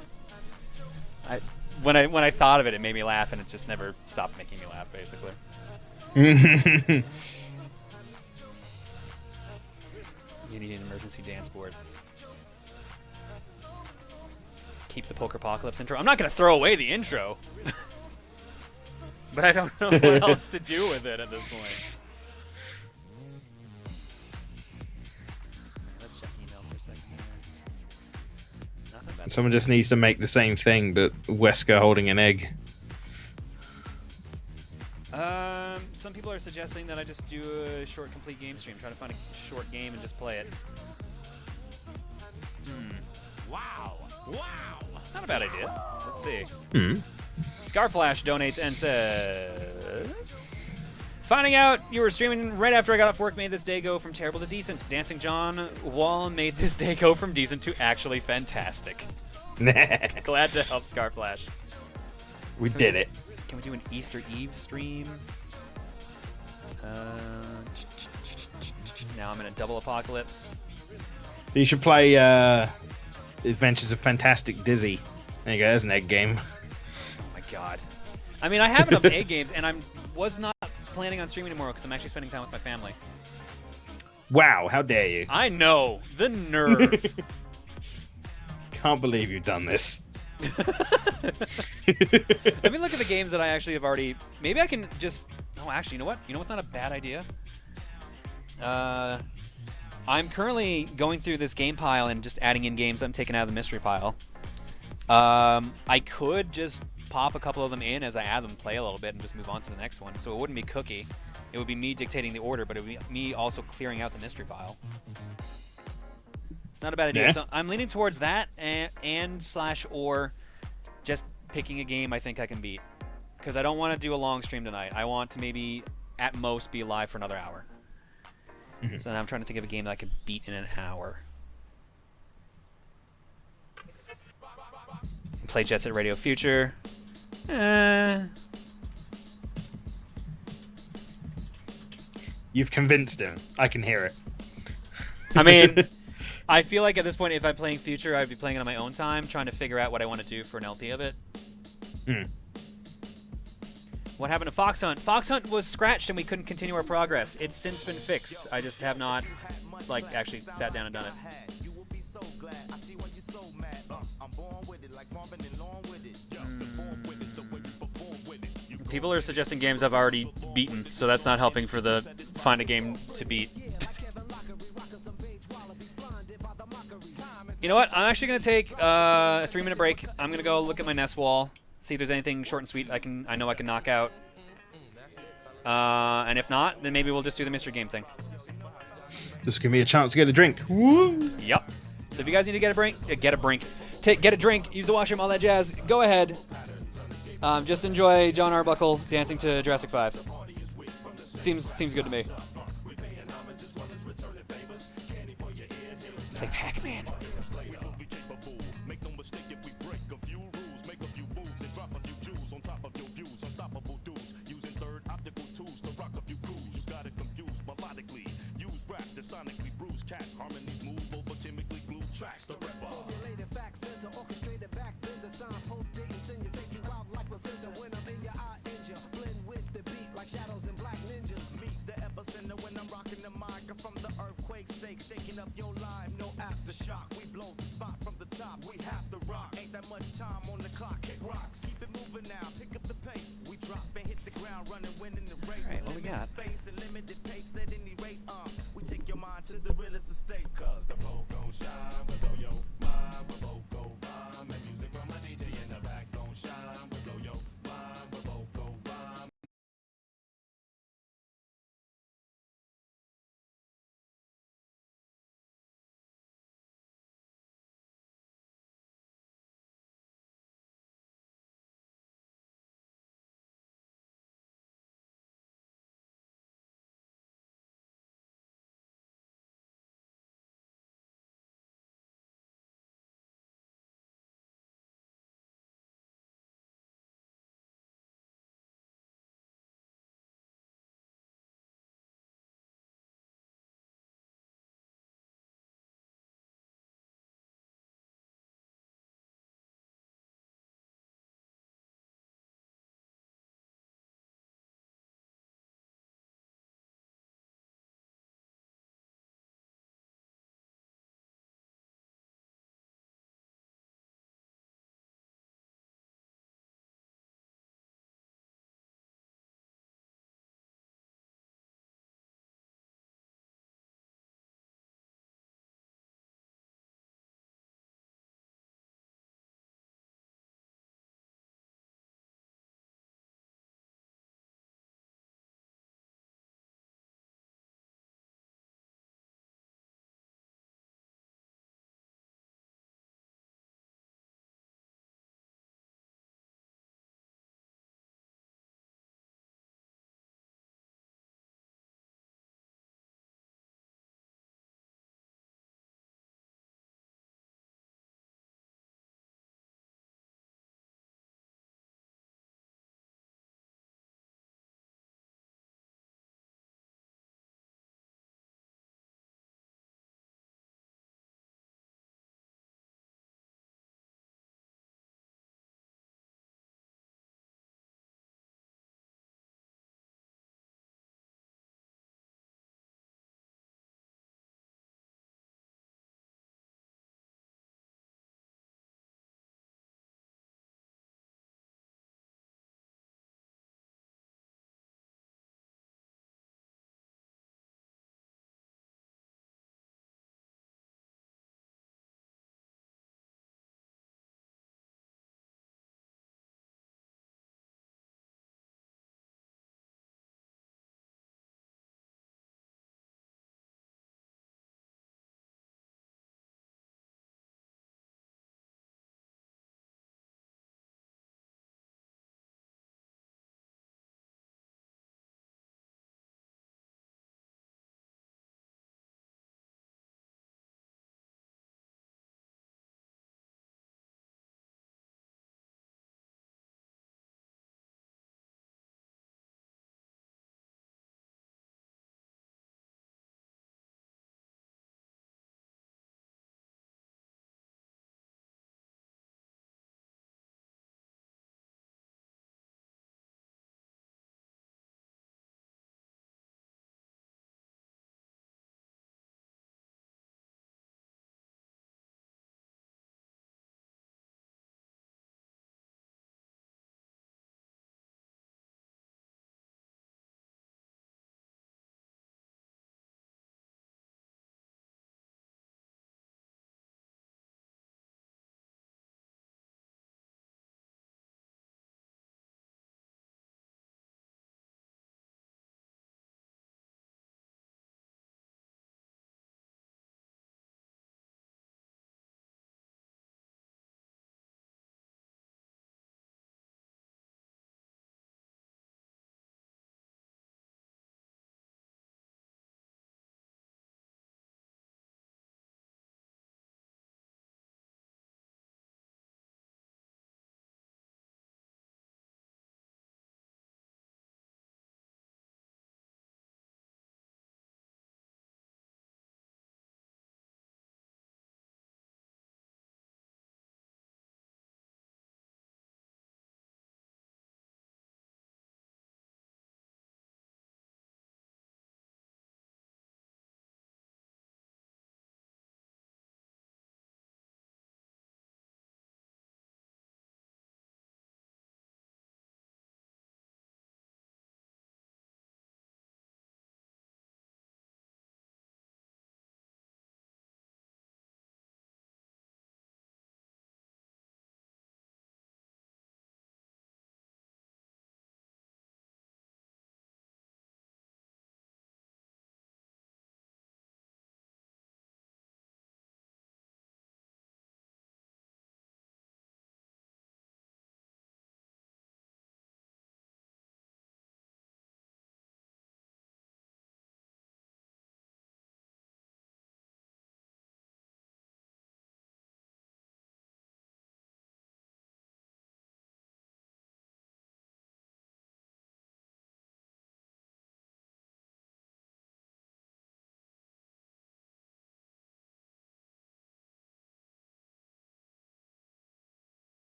When I thought of it, it made me laugh, and it just never stopped making me laugh, basically. You need an emergency dance board. Keep the Poker-pocalypse intro. I'm not going to throw away the intro. But I don't know what else to do with it at this point. Let's check email for a second here. Nothing bad. Someone just needs to make the same thing, but Wesker holding an egg. Some people are suggesting that I just do a short, complete game stream. Try to find a short game and just play it. Wow. Not a bad idea. Let's see. Hmm. Scarflash donates and says, finding out you were streaming right after I got off work made this day go from terrible to decent. Dancing John Wall made this day go from decent to actually fantastic. Glad to help Scarflash. We did it. Can we do an Easter Eve stream? Now I'm in a double apocalypse. You should play Adventures of Fantastic Dizzy. There you go, there's an egg game. Oh my god. I mean, I have enough A games, and I was not planning on streaming tomorrow because I'm actually spending time with my family. Wow, how dare you. I know. The nerve. Can't believe you've done this. Let me look at the games that I actually have already... Maybe I can just... Oh, actually, you know what? You know what's not a bad idea? I'm currently going through this game pile and just adding in games I'm taking out of the mystery pile. I could just pop a couple of them in as I add them, play a little bit, and just move on to the next one. So it wouldn't be Cookie. It would be me dictating the order, but it would be me also clearing out the mystery pile. It's not a bad idea. Yeah. So I'm leaning towards that and/or just picking a game I think I can beat. Because I don't want to do a long stream tonight. I want to maybe, at most, be live for another hour. So now I'm trying to think of a game that I could beat in an hour. Play Jet Set Radio Future. You've convinced him. I can hear it. I mean, I feel like at this point, if I'm playing Future, I'd be playing it on my own time, trying to figure out what I want to do for an LP of it. What happened to Fox Hunt? Fox Hunt was scratched and we couldn't continue our progress. It's since been fixed. I just have not, like, actually sat down and done it. People are suggesting games I've already beaten, so that's not helping for the find a game to beat. You know what? I'm actually going to take a 3-minute break. I'm going to go look at my nest wall, see if there's anything short and sweet I know I can knock out. And if not, then maybe we'll just do the mystery game thing. Just give me a chance to get a drink. Woo! Yep. So if you guys need to get a drink, use the washroom, all that jazz, go ahead. Just enjoy John Arbuckle dancing to Jurassic 5. Seems good to me. It's like Pac-Man. Shaking up your life, no aftershock. We blow the spot from the top. We have to rock. Ain't that much time on the clock. Kick rocks. Keep it moving now. Pick up the pace. We drop and hit the ground running, winning the race. All right, what we got? Space and limited pace at any rate. We take your mind to the realest estate. Cause the flow gon' shine. We'll blow your mind. We'll both go rhyme. And music from a DJ in the back gon' shine. We'll blow your mind. We'll both go rhyme.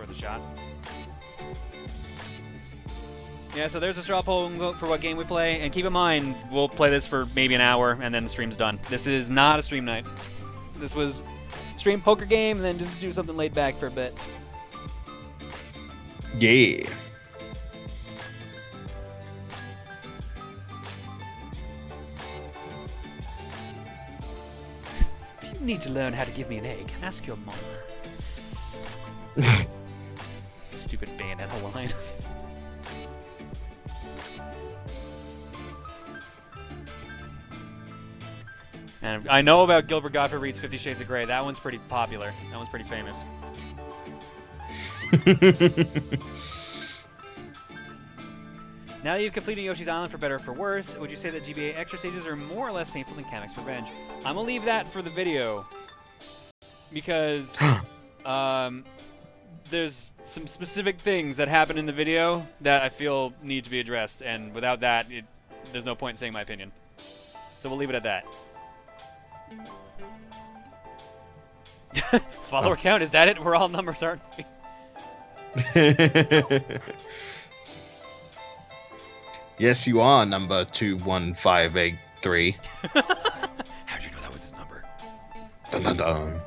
worth a shot. Yeah, so there's a straw poll and vote for what game we play. And keep in mind, we'll play this for maybe an hour, and then the stream's done. This is not a stream night. This was stream poker game, and then just do something laid back for a bit. Yeah. You need to learn how to give me an egg. Ask your mom. Stupid Bayonetta line. And I know about Gilbert Gottfried reads 50 Shades of Grey. That one's pretty popular. That one's pretty famous. Now that you've completed Yoshi's Island for better or for worse, would you say that GBA extra stages are more or less painful than Kamek's Revenge? I'm gonna leave that for the video because there's some specific things that happen in the video that I feel need to be addressed, and without that, there's no point in saying my opinion. So we'll leave it at that. Follower count, is that it? We're all numbers, aren't we? Yes, you are number 21583. How'd you know that was his number? Dun, dun, dun.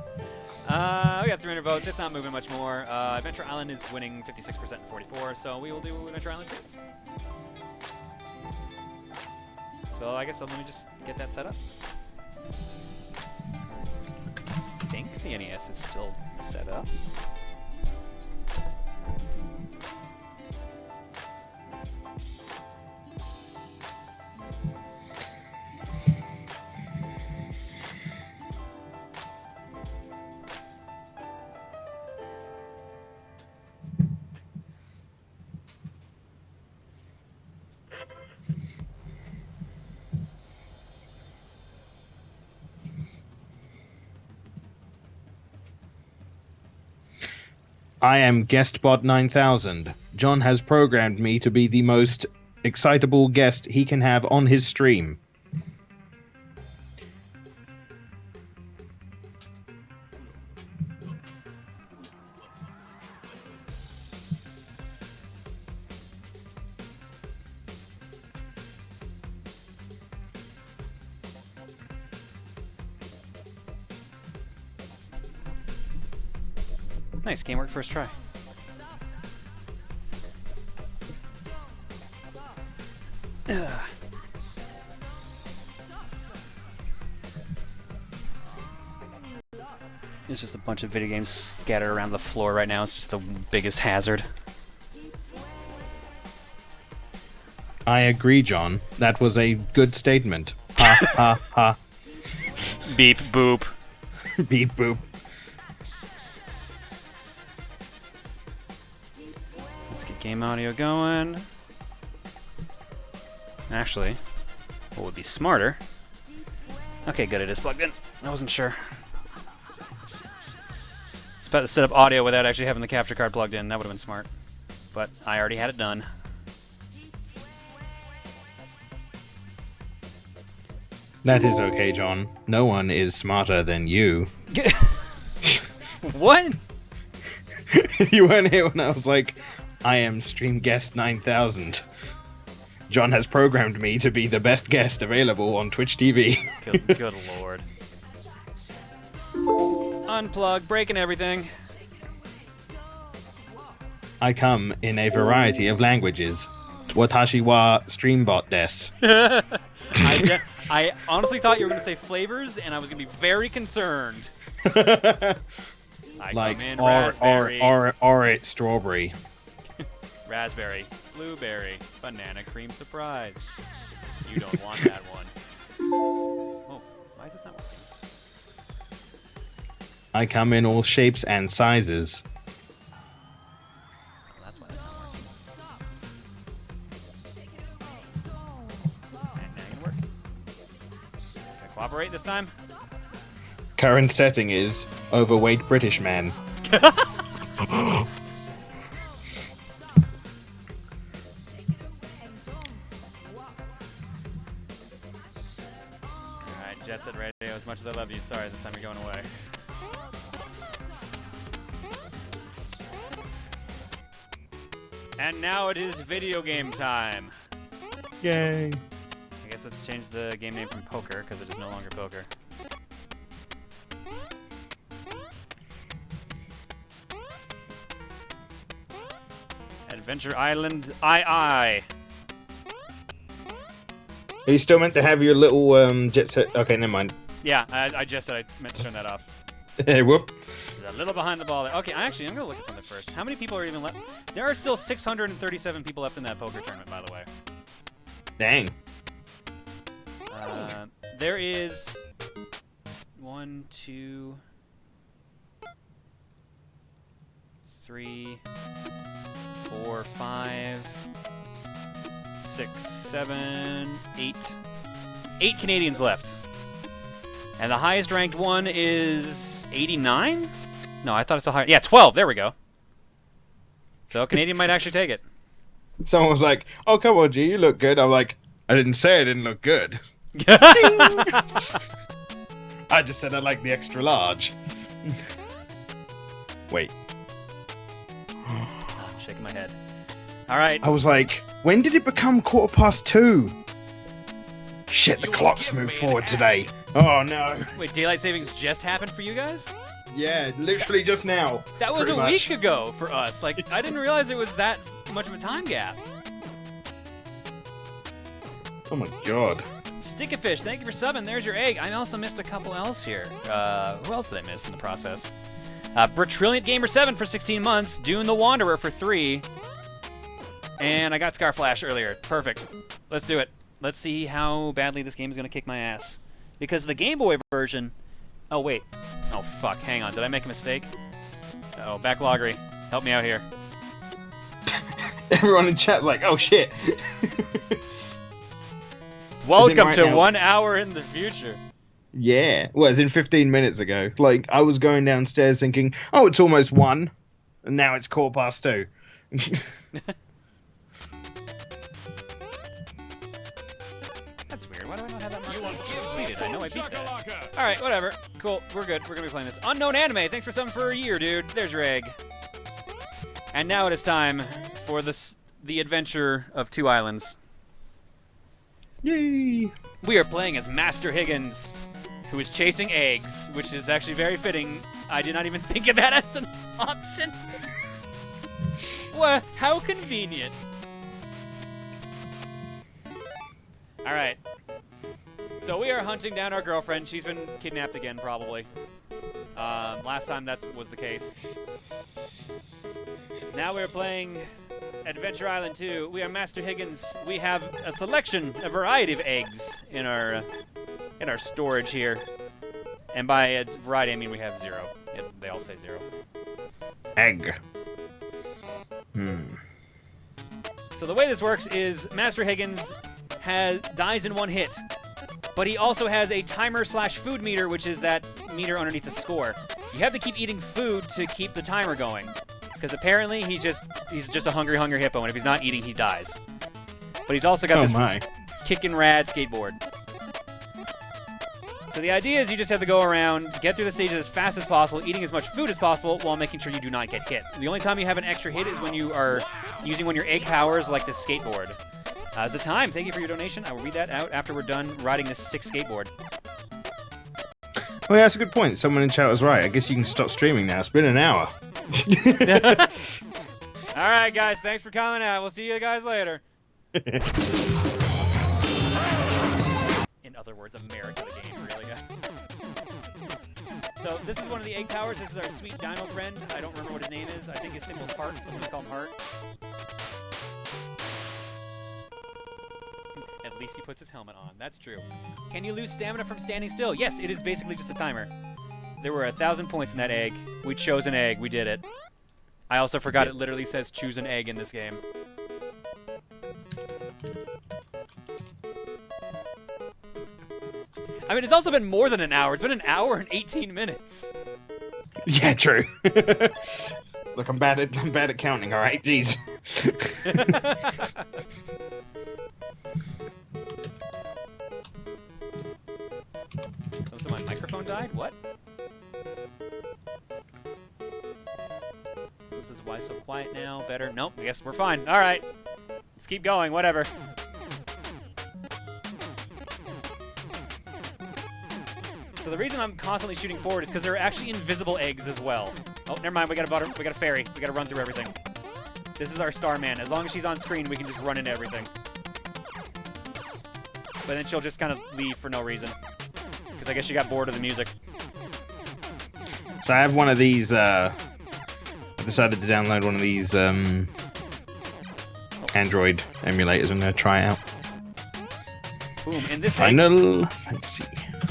We got 300 votes. It's not moving much more. Adventure Island is winning 56% and 44, so we will do Adventure Island 2. So I guess let me just get that set up. I think the NES is still set up. I am GuestBot 9000. John has programmed me to be the most excitable guest he can have on his stream. Nice, game worked first try. Ugh. There's just a bunch of video games scattered around the floor right now. It's just the biggest hazard. I agree, John. That was a good statement. Ha ha ha. Beep boop. Beep boop. Let's get game audio going. Actually, what would be smarter? Okay, good, it is plugged in. I wasn't sure. I was about to set up audio without actually having the capture card plugged in. That would have been smart. But I already had it done. That is okay, John. No one is smarter than you. What? You weren't here when I was like, I am Stream Guest 9000. John has programmed me to be the best guest available on Twitch TV. Good lord. Unplug, breaking everything. I come in a variety of languages. Watashi wa streambot des. I honestly thought you were going to say flavors, and I was going to be very concerned. I Like come in raspberry. or strawberry. Raspberry, blueberry, banana cream surprise. You don't want that one. Oh, why is this not working? I come in all shapes and sizes. Oh, that's why that's not working. And now gonna work. Can I cooperate this time? Current setting is overweight British man. Alright, Jet Set Radio, as much as I love you, sorry, this time you're going away. And now it is video game time. Yay. I guess let's change the game name from poker, because it is no longer poker. Adventure Island II. Are you still meant to have your little jet set? Okay, never mind. Yeah, I just said I meant to turn that off. Hey, whoop. A little behind the ball there. Okay, I'm going to look at something first. How many people are even left? There are still 637 people left in that poker tournament, by the way. Dang. There is 1, 2, 3, 4, 5, 6, 7, 8. 8 Canadians left. And the highest ranked one is 89? No, I thought I saw higher. Yeah, 12. There we go. So Canadian might actually take it. Someone was like, "Oh, come on, G, you look good." I'm like, "I didn't say I didn't look good. I just said I like the extra large." Wait. I'm shaking my head. All right. I was like, when did it become 2:15? Shit, the clock's moved forward today. Oh no. Wait, daylight savings just happened for you guys? Yeah, literally just now. That was pretty a much. week ago for us. Like, I didn't realize it was that much of a time gap. Oh my god. Stickafish, thank you for subbing. There's your egg. I also missed a couple else here. Who else did I miss in the process? Brilliant Gamer 7 for 16 months. Dune the Wanderer for 3. And I got Scarflash earlier. Perfect. Let's do it. Let's see how badly this game is going to kick my ass. Because the Game Boy version... Oh, wait. Oh, fuck. Hang on. Did I make a mistake? Oh, backloggery. Help me out here. Everyone in chat's like, "Oh shit." Welcome right to now? 1 hour in the future. Yeah. Well, it's in 15 minutes ago. Like, I was going downstairs thinking, "Oh, it's almost 1." And now it's 2:15. That's weird. Why do I not have that marked? Completed. I know I beat that. All right, whatever. Cool. We're good. We're gonna be playing this. Unknown Anime. Thanks for something for a year, dude. There's your egg. And now it is time for the adventure of 2 islands. Yay. We are playing as Master Higgins, who is chasing eggs, which is actually very fitting. I did not even think of that as an option. Well, how convenient. All right. So we are hunting down our girlfriend. She's been kidnapped again, probably. Last time that was the case. Now we're playing Adventure Island 2. We are Master Higgins. We have a selection, a variety of eggs in our storage here. And by a variety, I mean we have 0. They all say 0. Egg. So the way this works is Master Higgins dies in 1 hit. But he also has a timer/food meter, which is that meter underneath the score. You have to keep eating food to keep the timer going. Because apparently he's just a hungry hippo, and if he's not eating, he dies. But he's also got this kickin' rad skateboard. So the idea is you just have to go around, get through the stages as fast as possible, eating as much food as possible, while making sure you do not get hit. The only time you have an extra hit is when you are using one of your egg powers, like this skateboard. Zatim, thank you for your donation. I will read that out after we're done riding this 6 skateboard. Well, yeah, that's a good point. Someone in chat was right. I guess you can stop streaming now. It's been an hour. All right, guys. Thanks for coming out. We'll see you guys later. In other words, America the game, really, guys. So this is one of the egg powers. This is our sweet dino friend. I don't remember what his name is. I think his symbol's Heart. Somebody's called him Heart. At least he puts his helmet on. That's true. Can you lose stamina from standing still? Yes, it is basically just a timer. There were 1,000 points in that egg. We chose an egg. We did it. I also forgot it literally says choose an egg in this game. I mean, it's also been more than an hour. It's been an hour and 18 minutes. Yeah, true. Look, I'm bad at counting. All right, jeez. So my microphone died? What? This is why Why so quiet now? Better? Nope, I guess we're fine. All right. Let's keep going, whatever. So the reason I'm constantly shooting forward is because there are actually invisible eggs as well. Oh, never mind, we got a fairy. We gotta run through everything. This is our Starman. As long as she's on screen, we can just run into everything. But then she'll just kind of leave for no reason. Because I guess she got bored of the music. So I have one of these, I decided to download one of these, Android emulators. I'm going to try it out. Boom, and this Final Fantasy.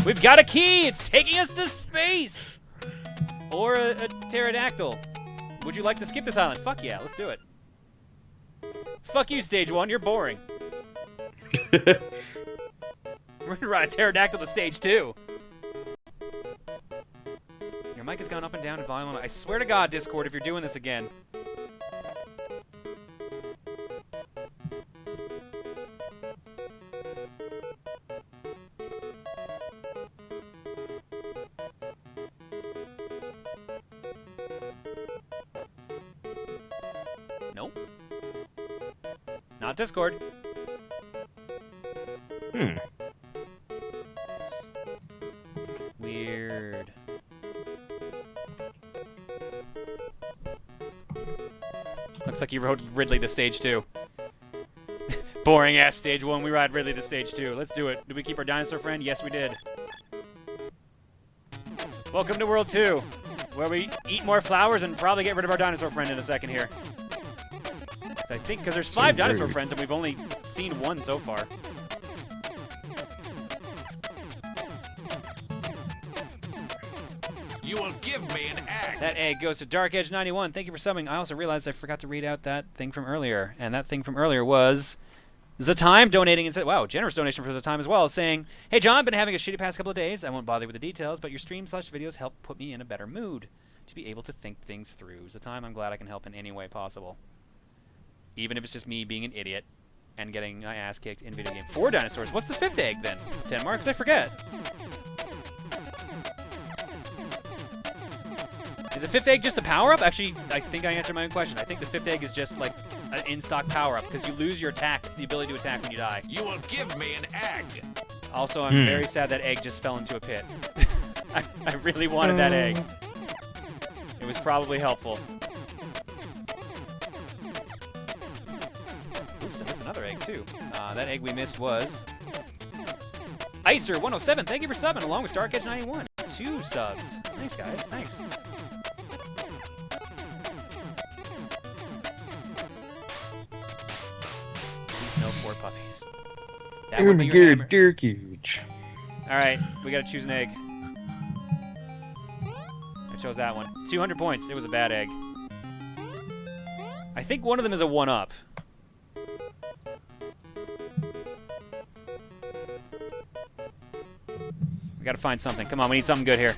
We've got a key! It's taking us to space! Or a pterodactyl. Would you like to skip this island? Fuck yeah, let's do it. Fuck you, Stage 1, you're boring. We're gonna ride a pterodactyl to Stage 2. Your mic has gone up and down in volume. I swear to God, Discord, if you're doing this again. Nope. Not Discord. Weird. Looks like you rode Ridley to Stage 2. Boring ass Stage 1. We ride Ridley to Stage 2. Let's do it. Did we keep our dinosaur friend? Yes, we did. Welcome to World 2, where we eat more flowers and probably get rid of our dinosaur friend in a second here. I think because there's 5 dinosaur friends and we've only seen 1 so far. You will give me an egg. That egg goes to Dark Edge 91. Thank you for subbing. I also realized I forgot to read out that thing from earlier, and that thing from earlier was Zatime donating and said, wow, generous donation for Zatime as well, saying, hey John, been having a shitty past couple of days. I won't bother you with the details, but your stream/videos help put me in a better mood to be able to think things through. Zatime, I'm glad I can help in any way possible. Even if it's just me being an idiot and getting my ass kicked in video game. 4 dinosaurs. What's the 5th egg then? 10 marks? I forget. Is the 5th egg just a power-up? Actually, I think I answered my own question. I think the 5th egg is just like an in-stock power-up because you lose your attack, the ability to attack when you die. You will give me an egg. Also, I'm very sad that egg just fell into a pit. I really wanted that egg. It was probably helpful. Oops, I missed another egg too. That egg we missed was Icer107. Thank you for subbing along with Dark Edge 91. 2 subs. Thanks, guys. Thanks. Please no poor puppies. That would be your hammer. Dirkage. All right, we gotta choose an egg. I chose that one. 200 points. It was a bad egg. I think one of them is a 1-up. We gotta find something. Come on, we need something good here.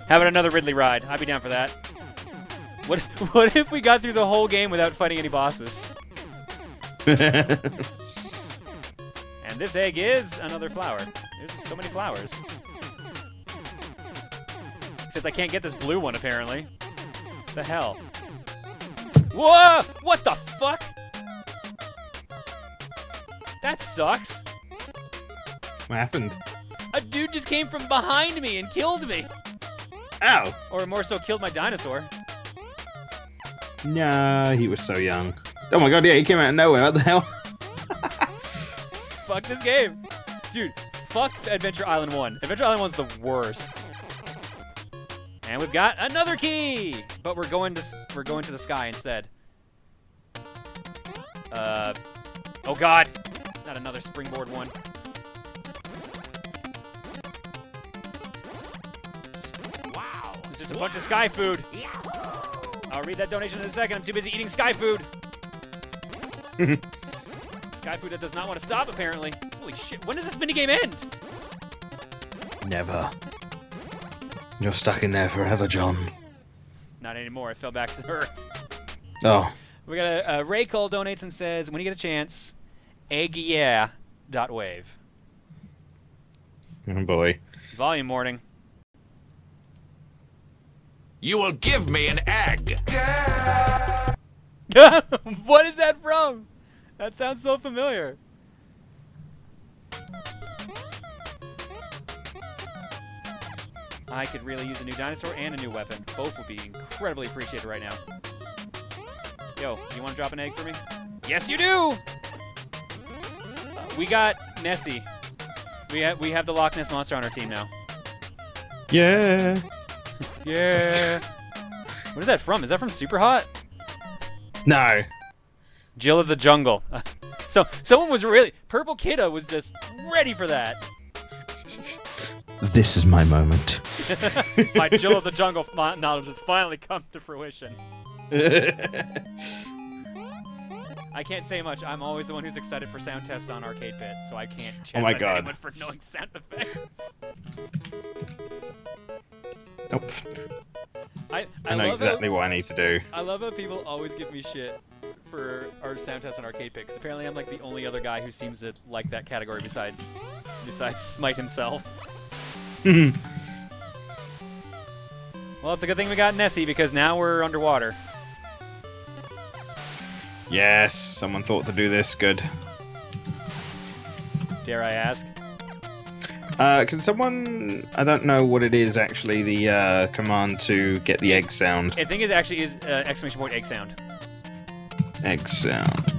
How about another Ridley ride? I'd be down for that. What if we got through the whole game without fighting any bosses? And this egg is another flower. There's so many flowers. Except I can't get this blue one, apparently. What the hell? Whoa! What the fuck? That sucks. What happened? A dude just came from behind me and killed me. Ow! Or more so, killed my dinosaur. No, he was so young. Oh my god, yeah, he came out of nowhere. What the hell? Fuck this game. Dude, fuck Adventure Island 1. Adventure Island 1's the worst. And we've got another key! But we're going to the sky instead. Oh god. Not another springboard one. Wow. It's just a bunch of sky food. I'll read that donation in a second. I'm too busy eating sky food. Sky food that does not want to stop, apparently. Holy shit. When does this minigame end? Never. You're stuck in there forever, John. Not anymore. I fell back to Earth. Oh. We got a Ray Cole donates and says, when you get a chance, eggyeah.wave. Oh boy. Volume warning. You will give me an egg. What is that from? That sounds so familiar. I could really use a new dinosaur and a new weapon. Both would be incredibly appreciated right now. Yo, you want to drop an egg for me? Yes, you do! We got Nessie. We have the Loch Ness Monster on our team now. Yeah. Yeah. What is that from? Is that from Super Hot? No. Jill of the Jungle. So someone was really... Purple Kidda was just ready for that. This is my moment. My Jill of the Jungle knowledge has finally come to fruition. I can't say much. I'm always the one who's excited for sound tests on Arcade Pit, so I can't chastise anyone for knowing sound effects. Nope. I know exactly what I need to do. I love how people always give me shit for our sound test on Arcade Pit, because apparently I'm like the only other guy who seems to like that category besides Smite himself. Well, it's a good thing we got Nessie, because now we're underwater. Yes, someone thought to do this. Good. Dare I ask? Can someone... I don't know what it is, actually, the command to get the egg sound. I think it actually is exclamation point egg sound. Egg sound.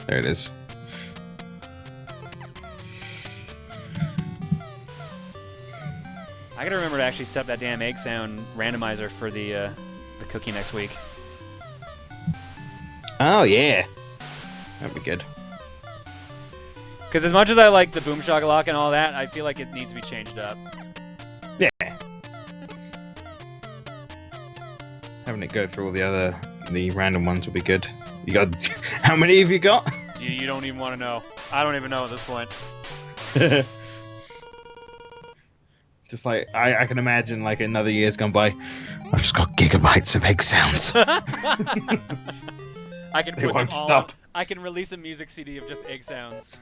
There it is. I gotta remember to actually set up that damn egg sound randomizer for the cookie next week. Oh, yeah. That'd be good. Because as much as I like the Boom Shakalaka and all that, I feel like it needs to be changed up. Yeah. Having it go through all the random ones would be good. You got... How many have you got? You don't even want to know. I don't even know at this point. Just like, I can imagine like another year's gone by. I've just got gigabytes of egg sounds. I can They put them won't all stop. I can release a music CD of just egg sounds.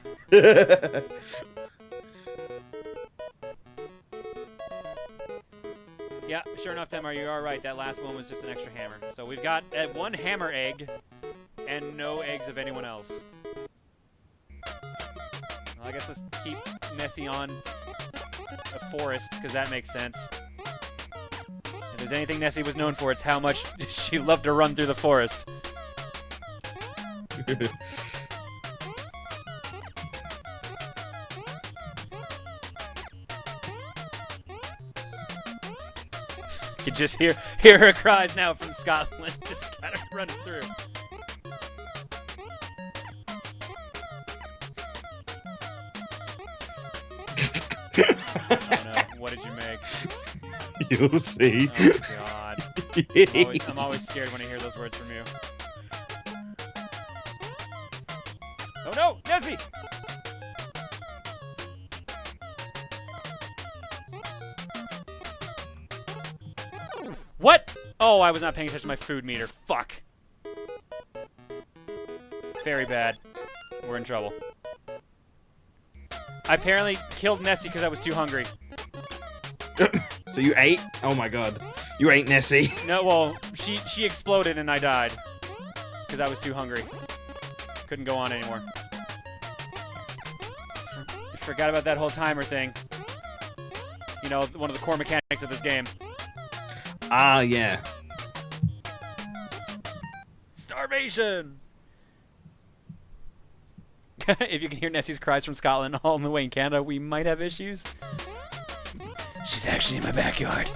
Yeah, sure enough, Tamar, you are right. That last one was just an extra hammer. So we've got one hammer egg and no eggs of anyone else. Well, I guess let's keep Nessie on a forest, because that makes sense. If there's anything Nessie was known for, it's how much she loved to run through the forest. You can just hear her cries now from Scotland, just kind of running through. Oh no, what did you make? You'll see. Oh god. I'm always scared when I hear those words from you. Oh no, Nessie! What? Oh, I was not paying attention to my food meter. Fuck. Very bad. We're in trouble. I apparently killed Nessie because I was too hungry. So you ate? Oh my god. You ate Nessie. No, well, she exploded and I died. Because I was too hungry. Couldn't go on anymore. I forgot about that whole timer thing. You know, one of the core mechanics of this game. Ah, yeah. Starvation! If you can hear Nessie's cries from Scotland all the way in Canada, we might have issues. She's actually in my backyard.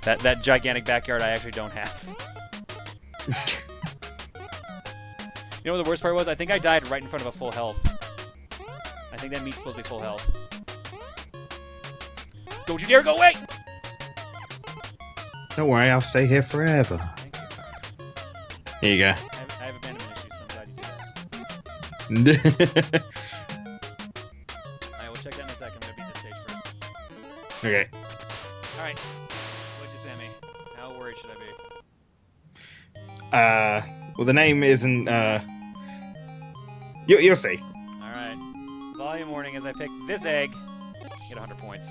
That gigantic backyard I actually don't have. You know what the worst part was? I think I died right in front of a full health. I think that meat's supposed to be full health. Don't you dare go away! Don't worry, I'll stay here forever. Thank you. Here you go. I have abandonment issues, so I'm glad you did that. Alright, we'll check that in a second. I'm gonna beat this stage first. Okay. Alright. What'd you send me? How worried should I be? Well, the name isn't, You'll see. Alright. Volume warning as I pick this egg. Get 100 points.